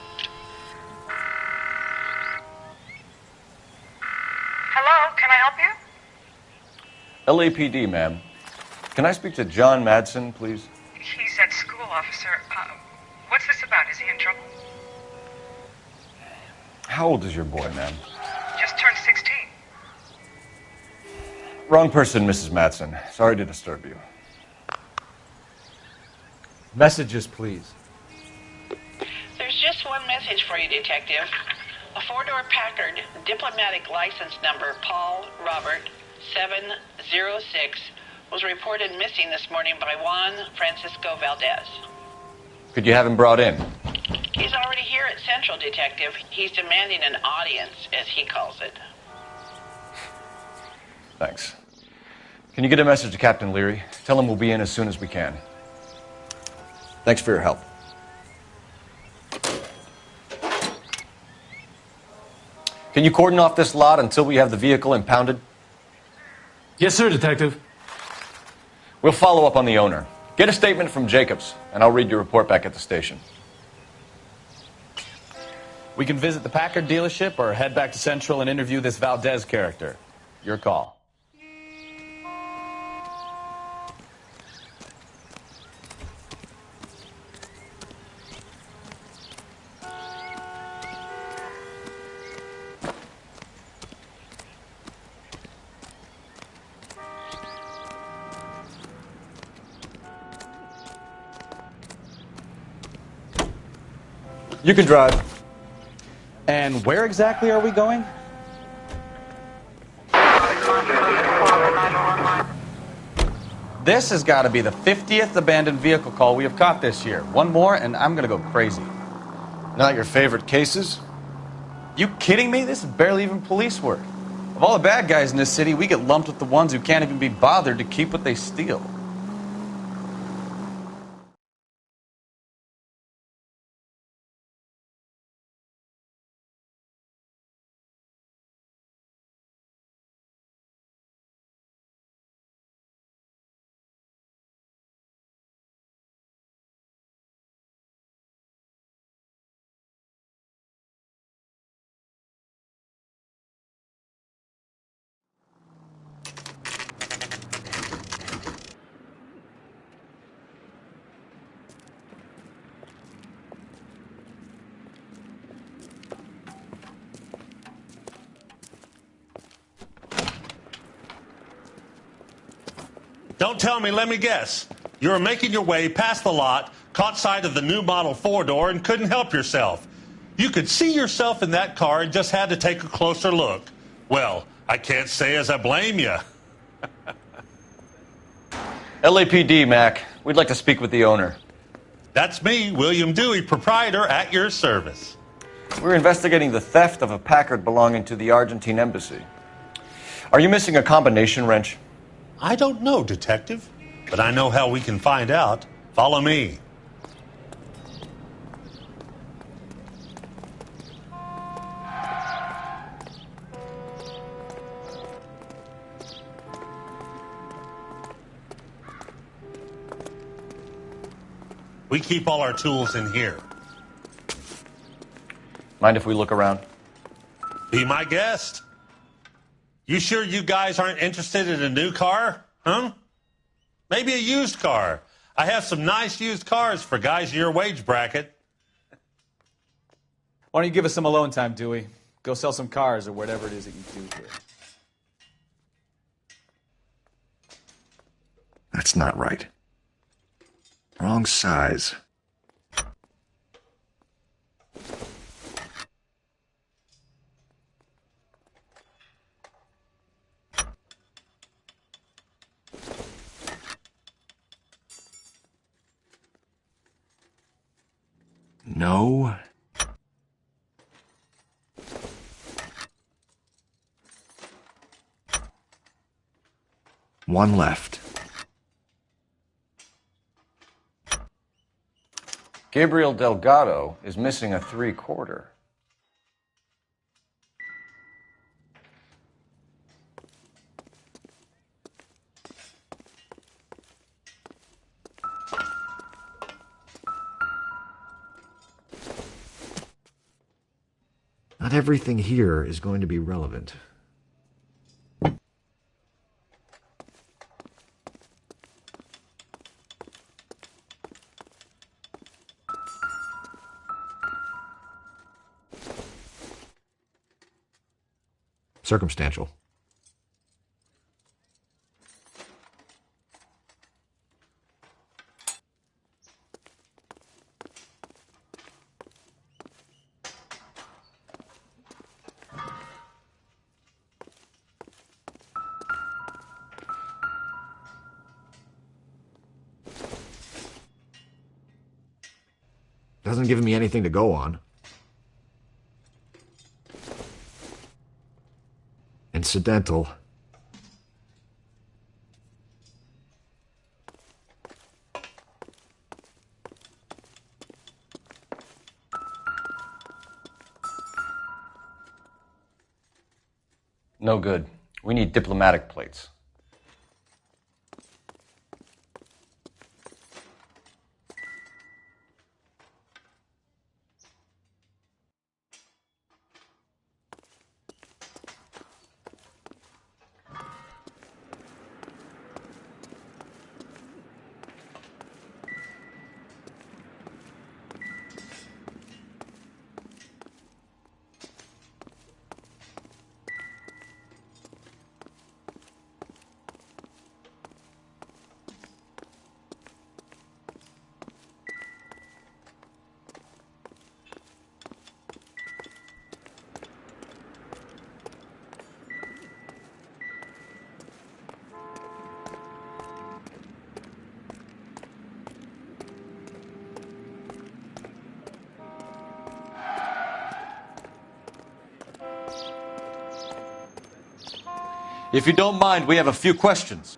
S18: Hello, can I help you?
S11: LAPD, ma'am. Can I speak to John Madsen, please?
S18: He's at school, officer. What's this about? Is he in trouble?
S11: How old is your boy, ma'am?
S18: Just turned 16.
S11: Wrong person, Mrs. Madsen. Sorry to disturb you.
S5: Messages, please.
S24: There's just one message for you, Detective. A four-door Packard, diplomatic license number Paul Robert 706, was reported missing this morning by Juan Francisco Valdez.
S11: Could you have him brought in?
S24: He's already here at Central, Detective. He's demanding an audience, as he calls it.
S11: Thanks. Can you get a message to Captain Leary? Tell him we'll be in as soon as we can. Thanks for your help. Can you cordon off this lot until we have the vehicle impounded?
S9: Yes, sir, Detective.
S11: We'll follow up on the owner. Get a statement from Jacobs, and I'll read your report back at the station.
S22: We can visit the Packard dealership or head back to Central and interview this Valdez character. Your call.
S11: You can drive.
S22: And where exactly are we going? This has got to be the 50th abandoned vehicle call we have caught this year. One more, and I'm going to go crazy.
S11: Not your favorite cases?
S22: You kidding me? This is barely even police work. Of all the bad guys in this city, we get lumped with the ones who can't even be bothered to keep what they steal.
S12: Don't tell me, let me guess. You were making your way past the lot, caught sight of the new model four-door, and couldn't help yourself. You could see yourself in that car and just had to take a closer look. Well, I can't say as I blame you.
S11: LAPD, Mac. We'd like to speak with the owner.
S12: That's me, William Dewey, proprietor, at your service.
S11: We're investigating the theft of a Packard belonging to the Argentine embassy. Are you missing a combination wrench?
S12: I don't know, Detective, but I know how we can find out. Follow me. We keep all our tools in here.
S11: Mind if we look around?
S12: Be my guest. You sure you guys aren't interested in a new car? Huh? Maybe a used car. I have some nice used cars for guys in your wage bracket.
S22: Why don't you give us some alone time, Dewey? Go sell some cars or whatever it is that you do here.
S25: That's not right. Wrong size. No. One left.
S11: Gabriel Delgado is missing a 3/4.
S25: Not everything here is going to be relevant. Circumstantial. Doesn't give me anything to go on. Incidental.
S13: No good. We need diplomatic plates.
S21: If you don't mind, we have a few questions.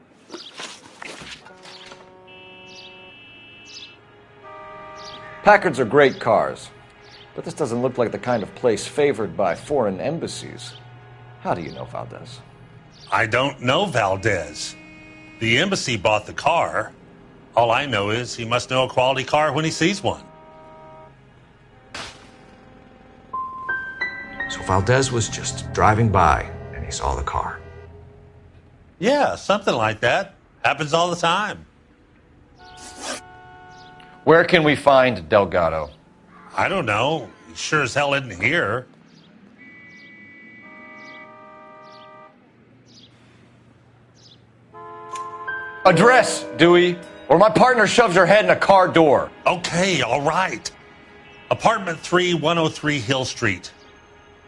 S25: Packards are great cars, but this doesn't look like the kind of place favored by foreign embassies. How do you know Valdez?
S12: I don't know Valdez. The embassy bought the car. All I know is he must know a quality car when he sees one.
S25: So Valdez was just driving by and he saw the car.
S12: Yeah, something like that. Happens all the time.
S13: Where can we find Delgado?
S12: I don't know. He sure as hell isn't here.
S13: Address, Dewey, or my partner shoves her head in a car door.
S12: Okay, all right. Apartment 3, 103 Hill Street.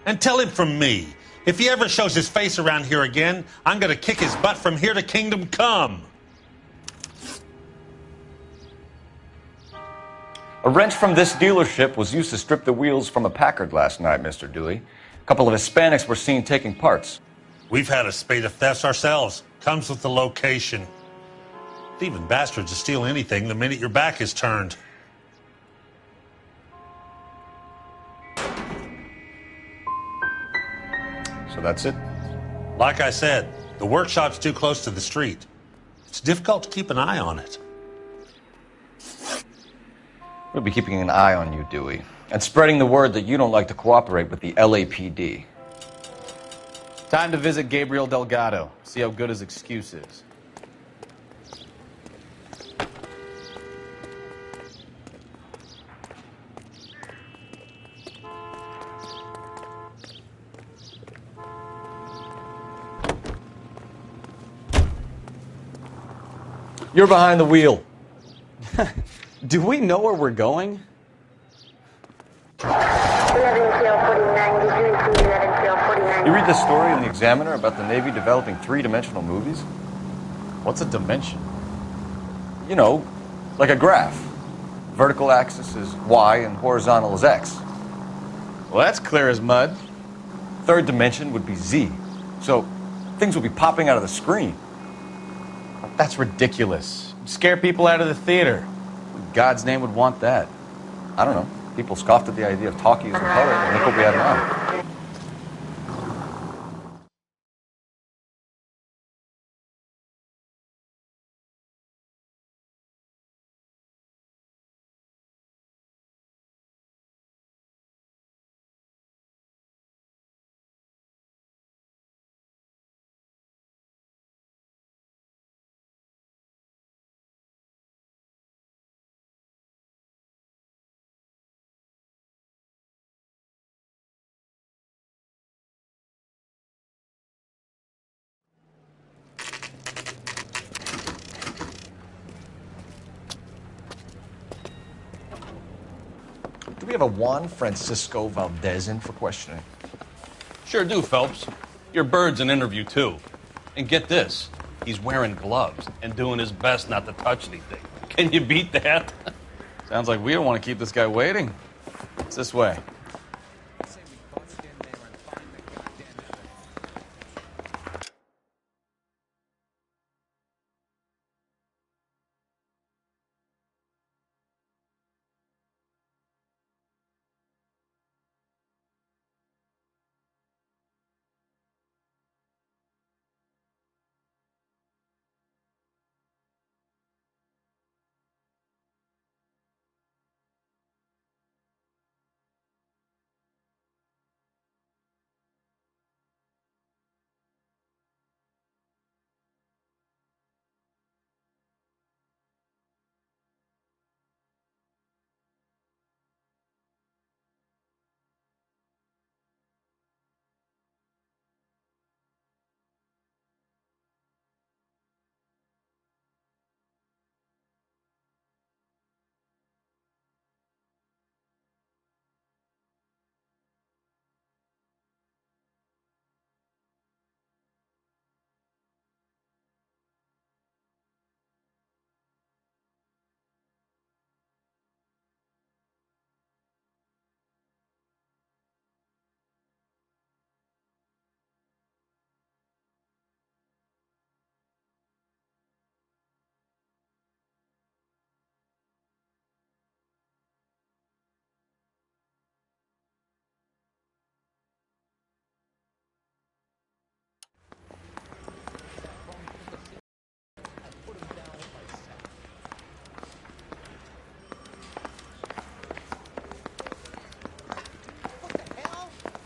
S12: And tell him from me, if he ever shows his face around here again, I'm going to kick his butt from here to Kingdom Come.
S13: A wrench from this dealership was used to strip the wheels from a Packard last night, Mr. Dewey. A couple of Hispanics were seen taking parts.
S12: We've had a spate of thefts ourselves. Comes with the location. Thieving bastards will steal anything the minute your back is turned.
S13: So that's it?
S12: Like I said, the workshop's too close to the street. It's difficult to keep an eye on it.
S13: We'll be keeping an eye on you, Dewey, and spreading the word that you don't like to cooperate with the LAPD.
S22: Time to visit Gabriel Delgado, see how good his excuse is.
S13: You're behind the wheel.
S22: Do we know where we're going?
S13: You read this story in the Examiner about the Navy developing three-dimensional movies?
S22: What's a dimension?
S13: You know, like a graph. Vertical axis is Y and horizontal is X.
S22: Well, that's clear as mud.
S13: Third dimension would be Z. So things will be popping out of the screen.
S22: That's ridiculous. Scare people out of the theater. Who in God's name would want that?
S13: I don't know. People scoffed at the idea of talkies in color, and look what we have now.
S25: Do we have a Juan Francisco Valdez in for questioning?
S14: Sure do, Phelps. Your bird's an interview, too. And get this, he's wearing gloves and doing his best not to touch anything. Can you beat that?
S22: Sounds like we don't want to keep this guy waiting. It's this way.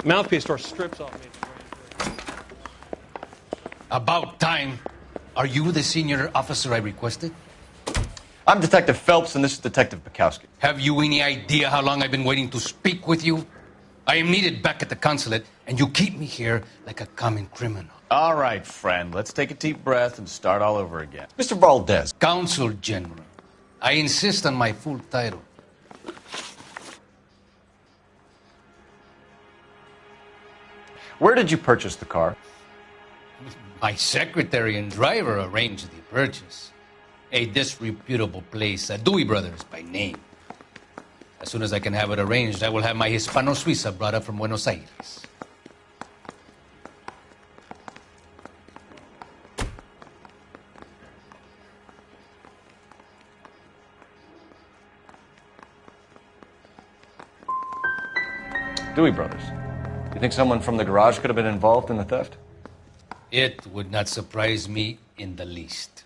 S15: Mouthpiece store strips off me.
S16: About time. Are you the senior officer I requested?
S13: I'm Detective Phelps, and this is Detective Bukowski.
S16: Have you any idea how long I've been waiting to speak with you? I am needed back at the consulate, and you keep me here like a common criminal.
S22: All right, friend. Let's take a deep breath and start all over again.
S13: Mr. Valdez.
S16: Consul General. I insist on my full title.
S13: Where did you purchase the car?
S16: My secretary and driver arranged the purchase. A disreputable place, Dewey Brothers by name. As soon as I can have it arranged, I will have my Hispano Suiza brought up from Buenos Aires.
S13: Dewey Brothers. You think someone from the garage could have been involved in the theft?
S16: It would not surprise me in the least.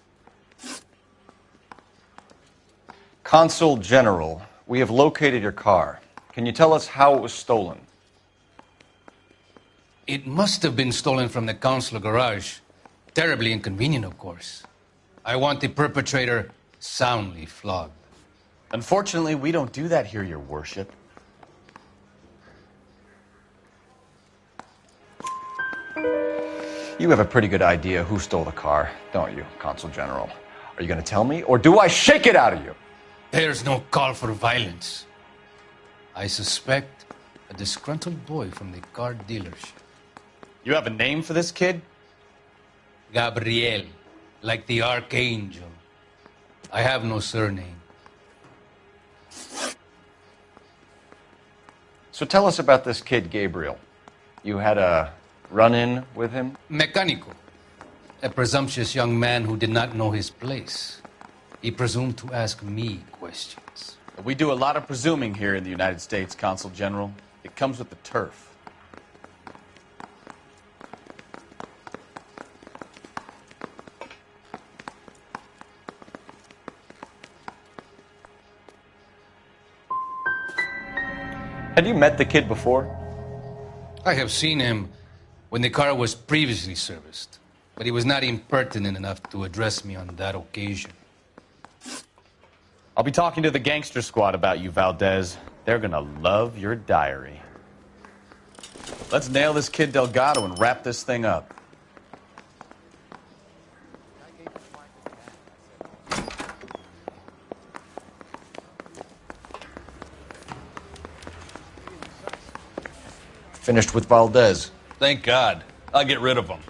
S13: Consul General, we have located your car. Can you tell us how it was stolen?
S16: It must have been stolen from the consular garage. Terribly inconvenient, of course. I want the perpetrator soundly flogged.
S22: Unfortunately, we don't do that here, Your Worship.
S13: You have a pretty good idea who stole the car, don't you, Consul General? Are you going to tell me, or do I shake it out of you?
S16: There's no call for violence. I suspect a disgruntled boy from the car dealership.
S22: You have a name for this kid?
S16: Gabriel, like the archangel. I have no surname.
S13: So tell us about this kid, Gabriel. You had a run-in with him?
S16: Mecánico. A presumptuous young man who did not know his place. He presumed to ask me questions.
S22: We do a lot of presuming here in the United States, Consul General. It comes with the turf.
S13: Had you met the kid before?
S16: I have seen him when the car was previously serviced, but he was not impertinent enough to address me on that occasion.
S22: I'll be talking to the gangster squad about you, Valdez. They're gonna love your diary. Let's nail this kid Delgado and wrap this thing up.
S21: Finished with Valdez.
S14: Thank God. I'll get rid of him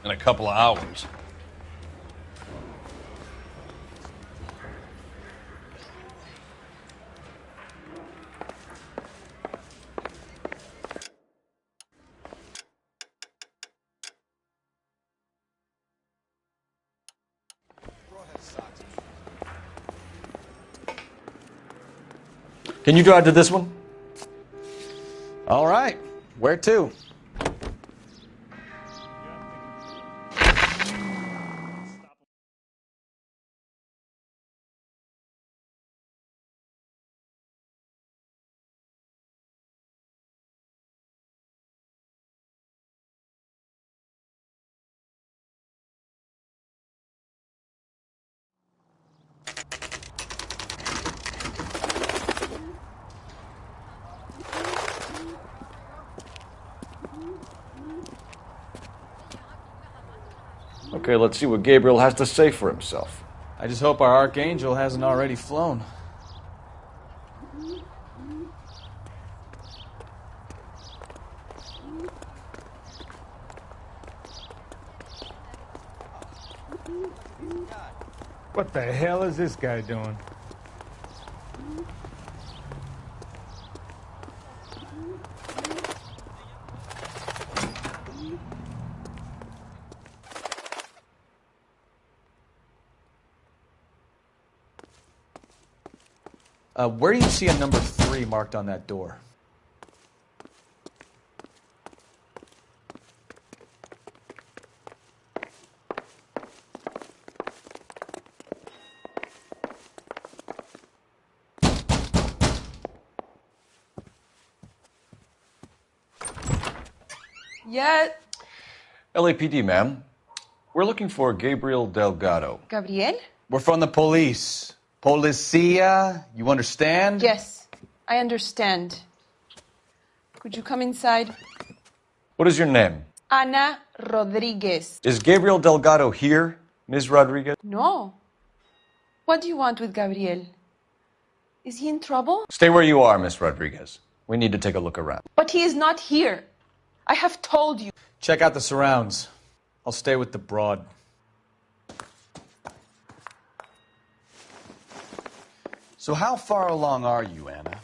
S14: in a couple of hours.
S21: Can you drive to this one?
S22: All right. Where to?
S25: Okay, let's see what Gabriel has to say for himself.
S22: I just hope our Archangel hasn't already flown.
S3: What the hell is this guy doing?
S22: Where do you see a number 3 marked on that door?
S2: Yet.
S25: LAPD, ma'am. We're looking for Gabriel Delgado.
S17: Gabriel?
S22: We're from the police. Policia, you understand?
S17: Yes, I understand. Could you come inside?
S25: What is your name?
S17: Ana Rodriguez.
S25: Is Gabriel Delgado here, Ms. Rodriguez?
S17: No. What do you want with Gabriel? Is he in trouble?
S25: Stay where you are, Ms. Rodriguez. We need to take a look around.
S17: But he is not here. I have told you.
S22: Check out the surrounds. I'll stay with the broad. So how far along are you, Anna?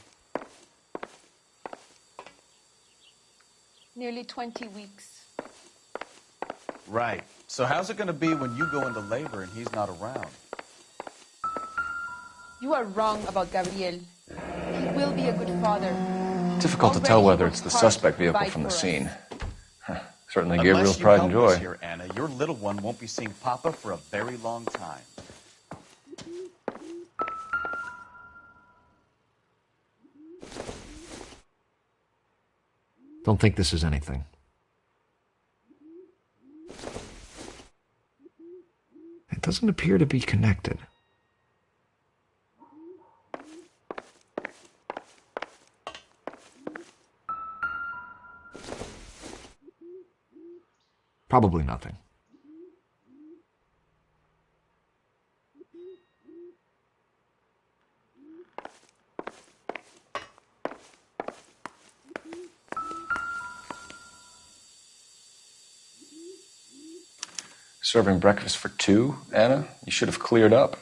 S17: Nearly 20 weeks.
S22: Right. So how's it going to be when you go into labor and he's not around?
S17: You are wrong about Gabriel. He will be a good father.
S25: Difficult to tell whether it's the suspect vehicle from the scene. Certainly Gabriel's pride and joy.
S22: Here, Anna, your little one won't be seeing Papa for a very long time.
S25: Don't think this is anything. It doesn't appear to be connected. Probably nothing. Serving breakfast for 2, Anna? You should have cleared up.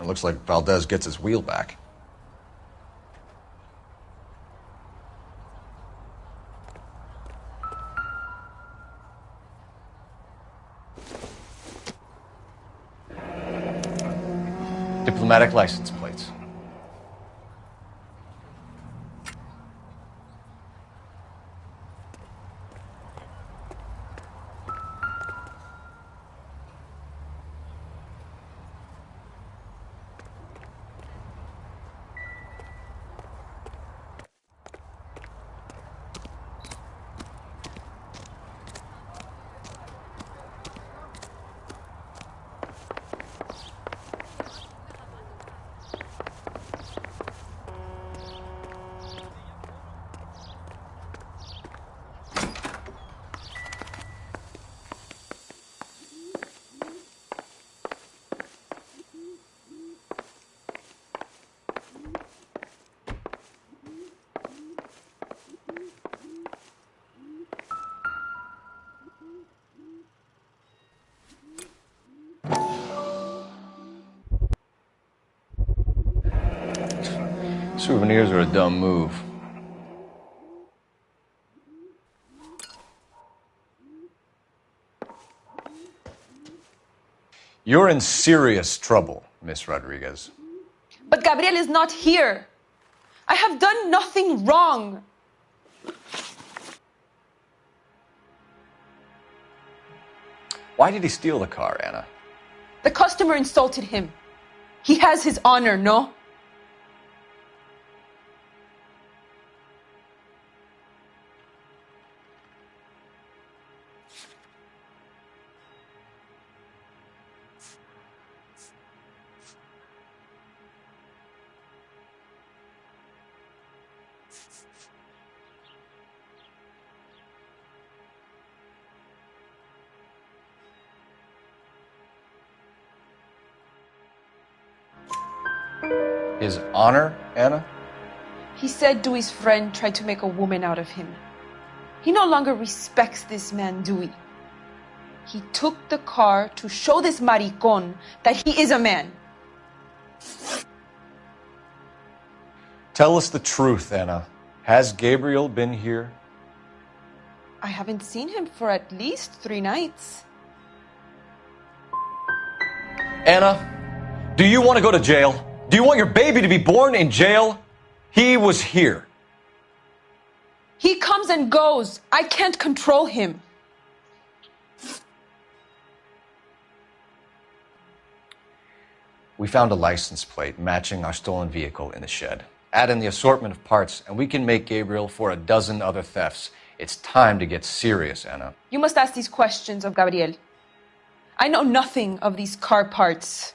S25: It looks like Valdez gets his wheel back. Diplomatic license plates. Souvenirs are a dumb move. You're in serious trouble, Miss Rodriguez.
S17: But Gabriel is not here. I have done nothing wrong.
S25: Why did he steal the car, Anna?
S17: The customer insulted him. He has his honor, no?
S25: His honor, Anna?
S17: He said Dewey's friend tried to make a woman out of him. He no longer respects this man, Dewey. He took the car to show this maricon that he is a man.
S25: Tell us the truth, Anna. Has Gabriel been here?
S17: I haven't seen him for at least 3 nights.
S25: Anna, do you want to go to jail? Do you want your baby to be born in jail? He was here.
S17: He comes and goes. I can't control him.
S25: We found a license plate matching our stolen vehicle in the shed. Add in the assortment of parts, and we can make Gabriel for a dozen other thefts. It's time to get serious, Anna.
S17: You must ask these questions of Gabriel. I know nothing of these car parts.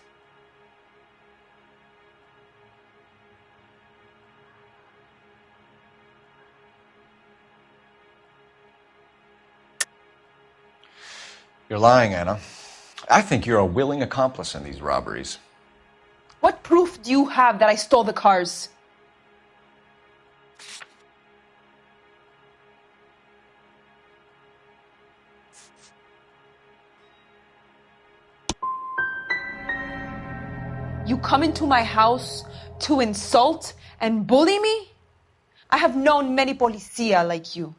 S25: You're lying, Anna. I think you're a willing accomplice in these robberies.
S17: What proof do you have that I stole the cars? You come into my house to insult and bully me? I have known many policia like you.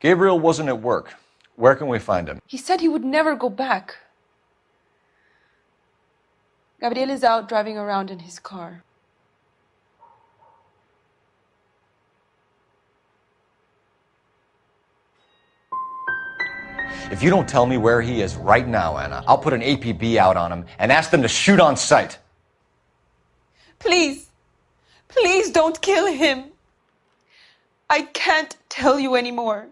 S25: Gabriel wasn't at work. Where can we find him?
S17: He said he would never go back. Gabriel is out driving around in his car.
S25: If you don't tell me where he is right now, Anna, I'll put an APB out on him and ask them to shoot on sight.
S17: Please, please don't kill him. I can't tell you anymore.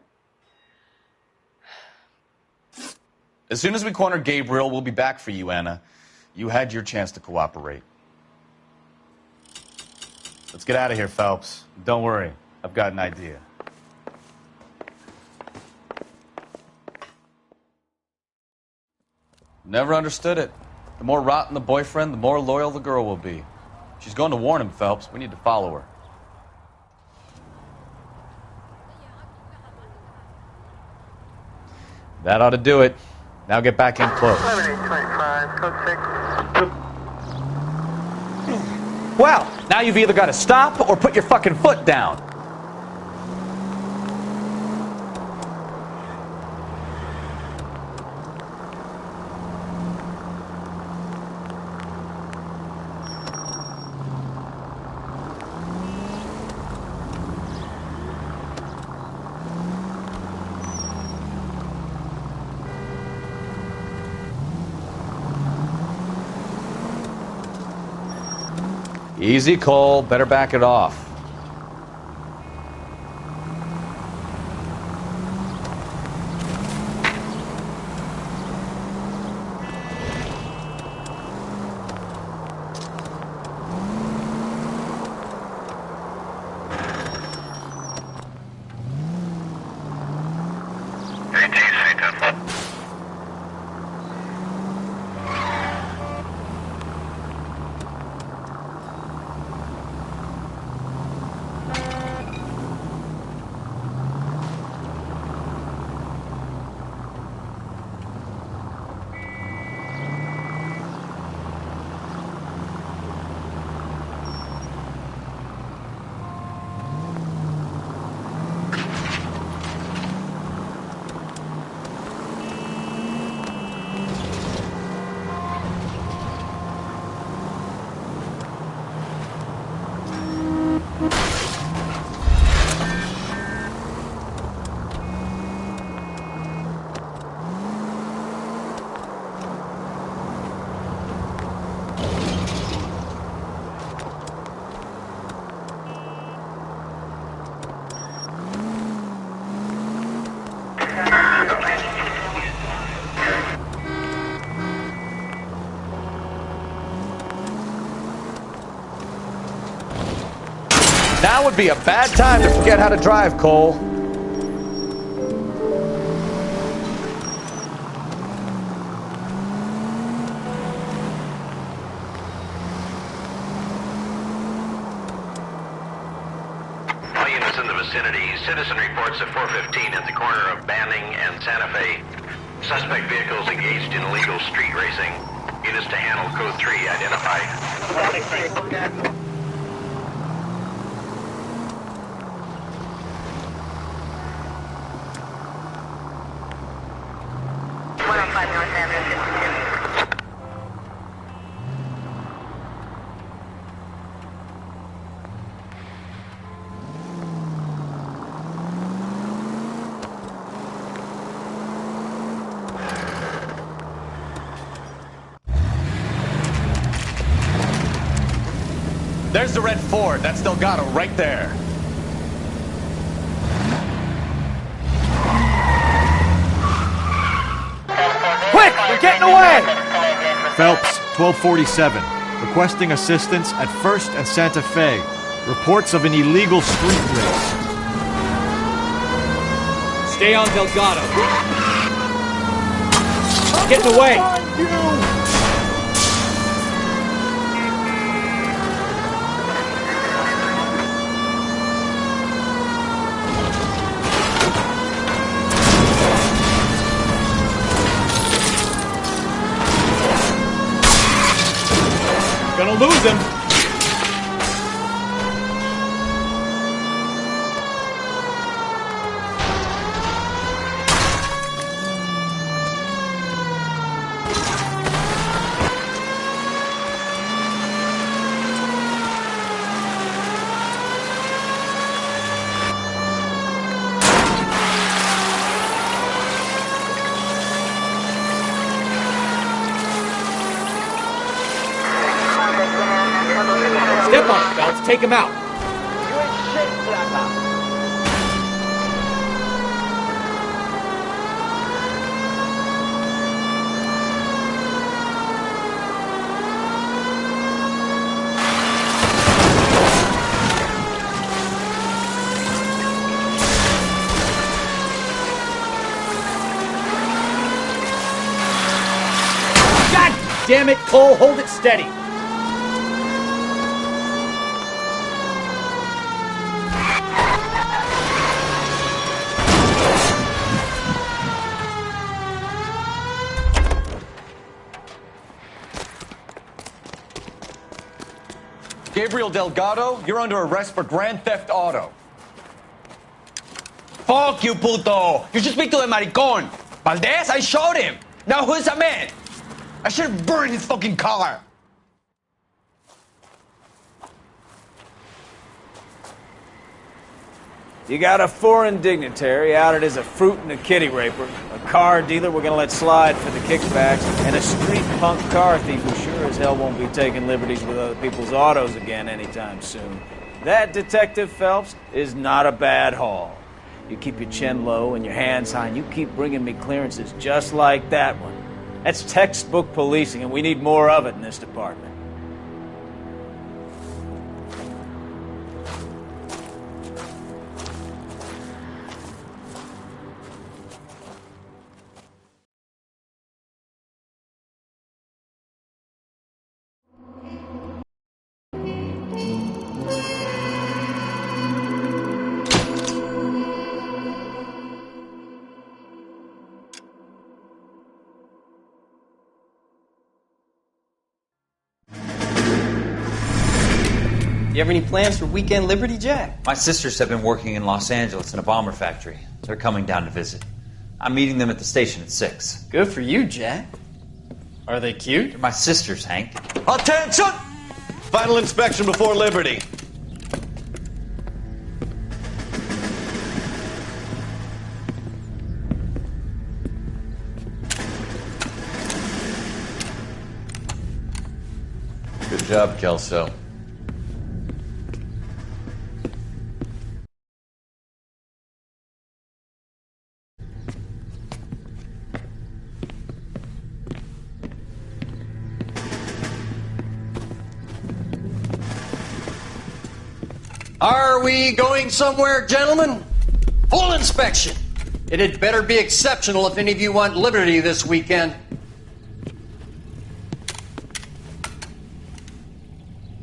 S22: As soon as we corner Gabriel, we'll be back for you, Anna. You had your chance to cooperate. Let's get out of here, Phelps. Don't worry, I've got an idea. Never understood it. The more rotten the boyfriend, the more loyal the girl will be. She's going to warn him, Phelps. We need to follow her. That ought to do it.
S21: Now get back in close.
S18: 7825, code 6.
S21: Well, now you've either got to stop or put your fucking foot down. Easy, Cole. Better back it off. Now would be a bad time to forget how to drive, Cole.
S4: All units in the vicinity. Citizen reports at 415 at the corner of Banning and Santa Fe. Suspect vehicles engaged in illegal street racing. Units to handle code 3 identified.
S21: There's the red Ford. That's Delgado right there. Quick! They're getting away!
S25: Phelps, 1247. Requesting assistance at 1st and Santa Fe. Reports of an illegal street race.
S22: Stay on Delgado. Getting away! Gonna lose him. Step on it, Phelps. Take him out.
S18: You ain't shit, Flapper.
S22: God damn it, Cole. Hold it steady.
S25: Gabriel Delgado, you're under arrest for grand theft auto.
S7: Fuck you, puto! You should speak to the maricon! Valdez, I showed him! Now who's the man? I should have burned his fucking car!
S1: You got a foreign dignitary outed as a fruit and a kitty raper, a car dealer we're gonna let slide for the kickbacks, and a street punk car thief who sure as hell won't be taking liberties with other people's autos again anytime soon. That, Detective Phelps, is not a bad haul. You keep your chin low and your hands high, and you keep bringing me clearances just like that one. That's textbook policing, and we need more of it in this department.
S8: You have any plans for Weekend Liberty, Jack?
S19: My sisters have been working in Los Angeles in a bomber factory. They're coming down to visit. I'm meeting them at the station at 6.
S8: Good for you, Jack. Are they cute?
S19: They're my sisters, Hank.
S14: Attention! Final inspection before Liberty.
S25: Good job, Kelso.
S10: Are we going somewhere, gentlemen? Full inspection. It had better be exceptional if any of you want liberty this weekend.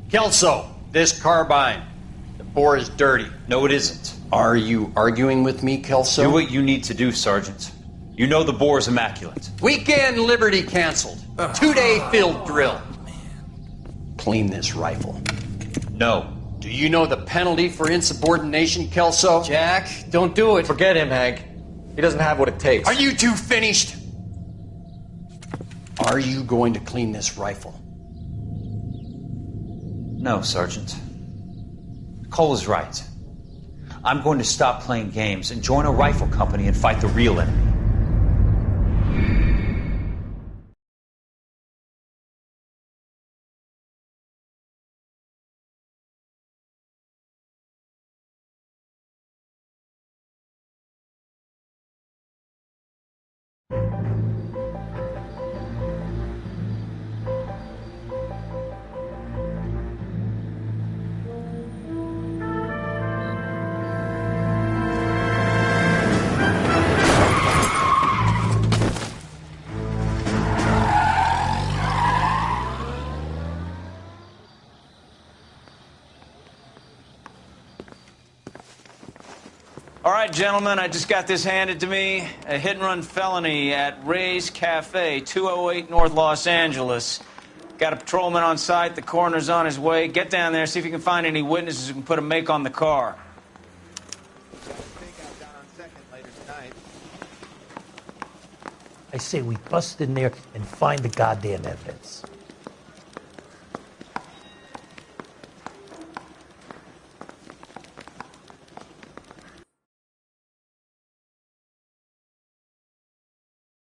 S10: Kelso, this carbine. The bore is dirty.
S19: No, it isn't.
S10: Are you arguing with me, Kelso?
S19: Do what you need to do, Sergeant. You know the bore is immaculate.
S10: Weekend liberty canceled. 2-day field drill. Clean this rifle.
S19: No.
S10: Do you know the penalty for insubordination, Kelso?
S8: Jack, don't do it.
S25: Forget him, Hank. He doesn't have what it takes.
S10: Are you two finished? Are you going to clean this rifle?
S19: No, Sergeant. Cole is right. I'm going to stop playing games and join a rifle company and fight the real enemy.
S1: All right, gentlemen, I just got this handed to me. A hit-and-run felony at Ray's Cafe, 208 North Los Angeles. Got a patrolman on site. The coroner's on his way. Get down there, see if you can find any witnesses who can put a make on the car.
S20: I say we bust in there and find the goddamn evidence.